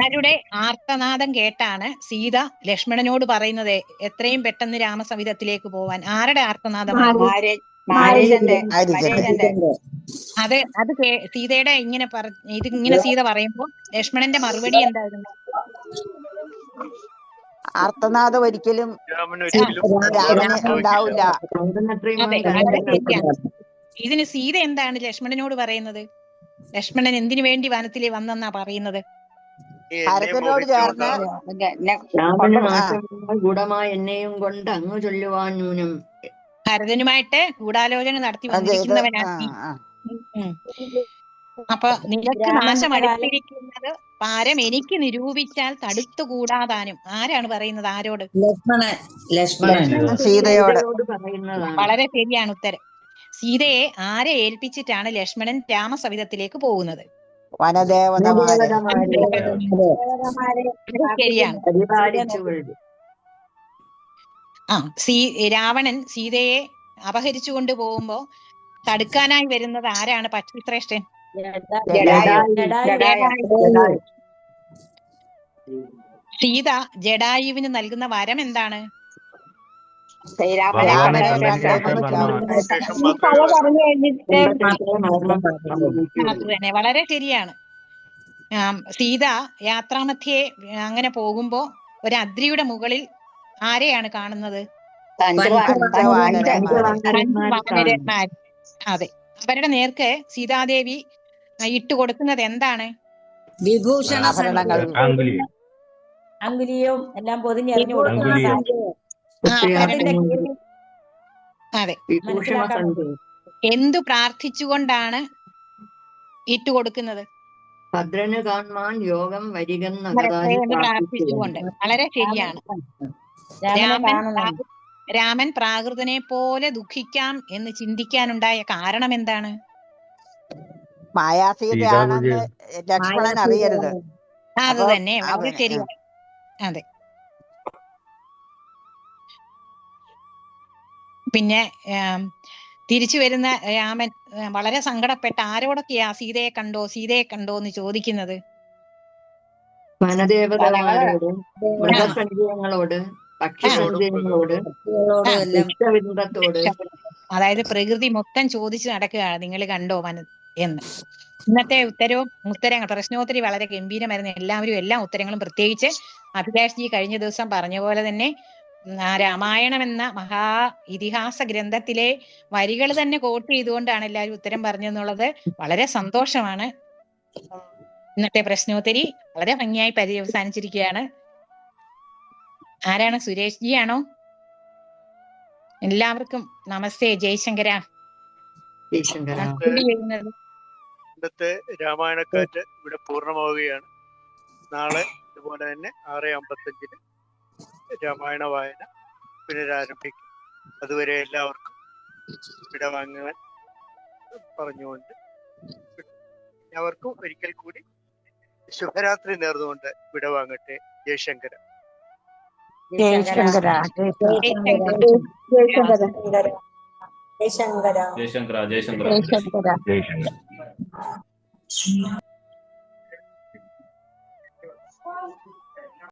ആരുടെ ആർത്തനാദം കേട്ടാണ് സീത ലക്ഷ്മണനോട് പറയുന്നത് എത്രയും പെട്ടെന്ന് രാമസവിധത്തിലേക്ക് പോവാൻ? ആരുടെ ആർത്തനാദമാണ്? അത് സീതയുടെ ഇങ്ങനെ സീത പറയുമ്പോ ലക്ഷ്മണന്റെ മറുപടി എന്തായിരുന്നു? ആർത്തനാദം ഒരിക്കലും ഉണ്ടാവില്ല. ഇതിന് സീത എന്താണ് ലക്ഷ്മണനോട് പറയുന്നത്? ലക്ഷ്മണൻ എന്തിനു വേണ്ടി വനത്തിൽ വന്നെന്നാ പറയുന്നത്? ഭരതനോട് ചേർന്ന് ഗൂഢമായ എന്നെയും കൊണ്ട് അങ്ങ് ചൊല്ലുവാൻ നൂനം. ഭരതനുമായിട്ട് ഗൂഢാലോചന നടത്തി വന്നിരിക്കുന്നവനാണ്. അപ്പൊ നിനക്ക് നാശം അടുത്തിരിക്കുന്നത് പാരം എനിക്ക് നിരൂപിച്ചാൽ തടുത്തുകൂടാതാനും. ആരാണ് പറയുന്നത്? ആരോട്? സീതയോട്. വളരെ ശരിയാണ് ഉത്തരം. സീതയെ ആരെ ഏൽപ്പിച്ചിട്ടാണ് ലക്ഷ്മണൻ രാമസവിധത്തിലേക്ക് പോകുന്നത്? ശരിയാണ്. രാവണൻ സീതയെ അപഹരിച്ചു കൊണ്ടുപോകുമ്പോ തടുക്കാനായി വരുന്നത് ആരാണ്? പക്ഷിശ്രേഷ്ഠൻ. സീത ജടായുവിന് നൽകുന്ന വരം എന്താണ്? തന്നെ വളരെ ശരിയാണ്. സീത യാത്രാമധ്യേ അങ്ങനെ പോകുമ്പോ ഒരു അദ്രിയുടെ മുകളിൽ ആരെയാണ് കാണുന്നത്? അതെ. അവരുടെ നേർക്ക് സീതാദേവി ഇട്ടുകൊടുക്കുന്നത് എന്താണ്? വിഭൂഷണ അങ്കുലിയും എല്ലാം പൊതിഞ്ഞെറിഞ്ഞു കൊടുക്കുന്നത്. അതെ. എന്തു പ്രാർത്ഥിച്ചുകൊണ്ടാണ് ഇട്ടുകൊടുക്കുന്നത്? ഭദ്രന് കാൺമാൻ യോഗം വരികെന്ന് പ്രാർത്ഥിച്ചുകൊണ്ട്. വളരെ ശരിയാണ്. രാമൻ പ്രാകൃതനെ പോലെ ദുഃഖിക്കാം എന്ന് ചിന്തിക്കാനുണ്ടായ കാരണം എന്താണ്? മായാസീതയാണെന്ന് ലക്ഷ്മണൻ അറിയരുത്. അത് തന്നെ, വളരെ ശരിയാണ്. അതെ. പിന്നെ തിരിച്ചു വരുന്ന രാമൻ വളരെ സങ്കടപ്പെട്ട ആരോടൊക്കെയാ സീതയെ കണ്ടോ എന്ന് ചോദിക്കുന്നത്? വനദേവതകളോട്, മൃഗസഞ്ചയങ്ങളോട്, പക്ഷിസഞ്ചയങ്ങളോട്, അതായത് പ്രകൃതി മൊത്തം ചോദിച്ചു നടക്കുകയാണ് നിങ്ങൾ കണ്ടോ എന്ന്. ഇന്നത്തെ ഉത്തരങ്ങൾ പ്രശ്നോത്തരി വളരെ ഗംഭീരമായിരുന്നു. എല്ലാവരും എല്ലാ ഉത്തരങ്ങളും, പ്രത്യേകിച്ച് അഭിലാഷ് ജി കഴിഞ്ഞ ദിവസം പറഞ്ഞ പോലെ തന്നെ രാമായണം എന്ന മഹാ ഇതിഹാസ ഗ്രന്ഥത്തിലെ വരികൾ തന്നെ കോട്ട് ചെയ്തുകൊണ്ടാണ് എല്ലാവരും ഉത്തരം പറഞ്ഞെന്നുള്ളത് വളരെ സന്തോഷമാണ്. ഇന്നത്തെ പ്രശ്നോത്തരി വളരെ ഭംഗിയായി പര്യവസാനിച്ചിരിക്കുകയാണ്. ആരാണ്? സുരേഷ് ജി ആണോ? എല്ലാവർക്കും നമസ്തേ. ജയശങ്കര. ഇന്നത്തെ രാമായണക്കാറ്റ് ഇവിടെ പൂർണ്ണമാവുകയാണ്. നാളെ ഇതുപോലെ തന്നെ 6:55 രാമായണ വായന പുനരാരംഭിക്കും. അതുവരെ എല്ലാവർക്കും വിടവാങ്ങാൻ പറഞ്ഞുകൊണ്ട് എല്ലാവർക്കും ഒരിക്കൽ കൂടി ശുഭരാത്രി നേർന്നുകൊണ്ട് വിടവാങ്ങട്ടെ. ജയശങ്കര. ജയശങ്കര. ജയശങ്കര. ജയശങ്കര.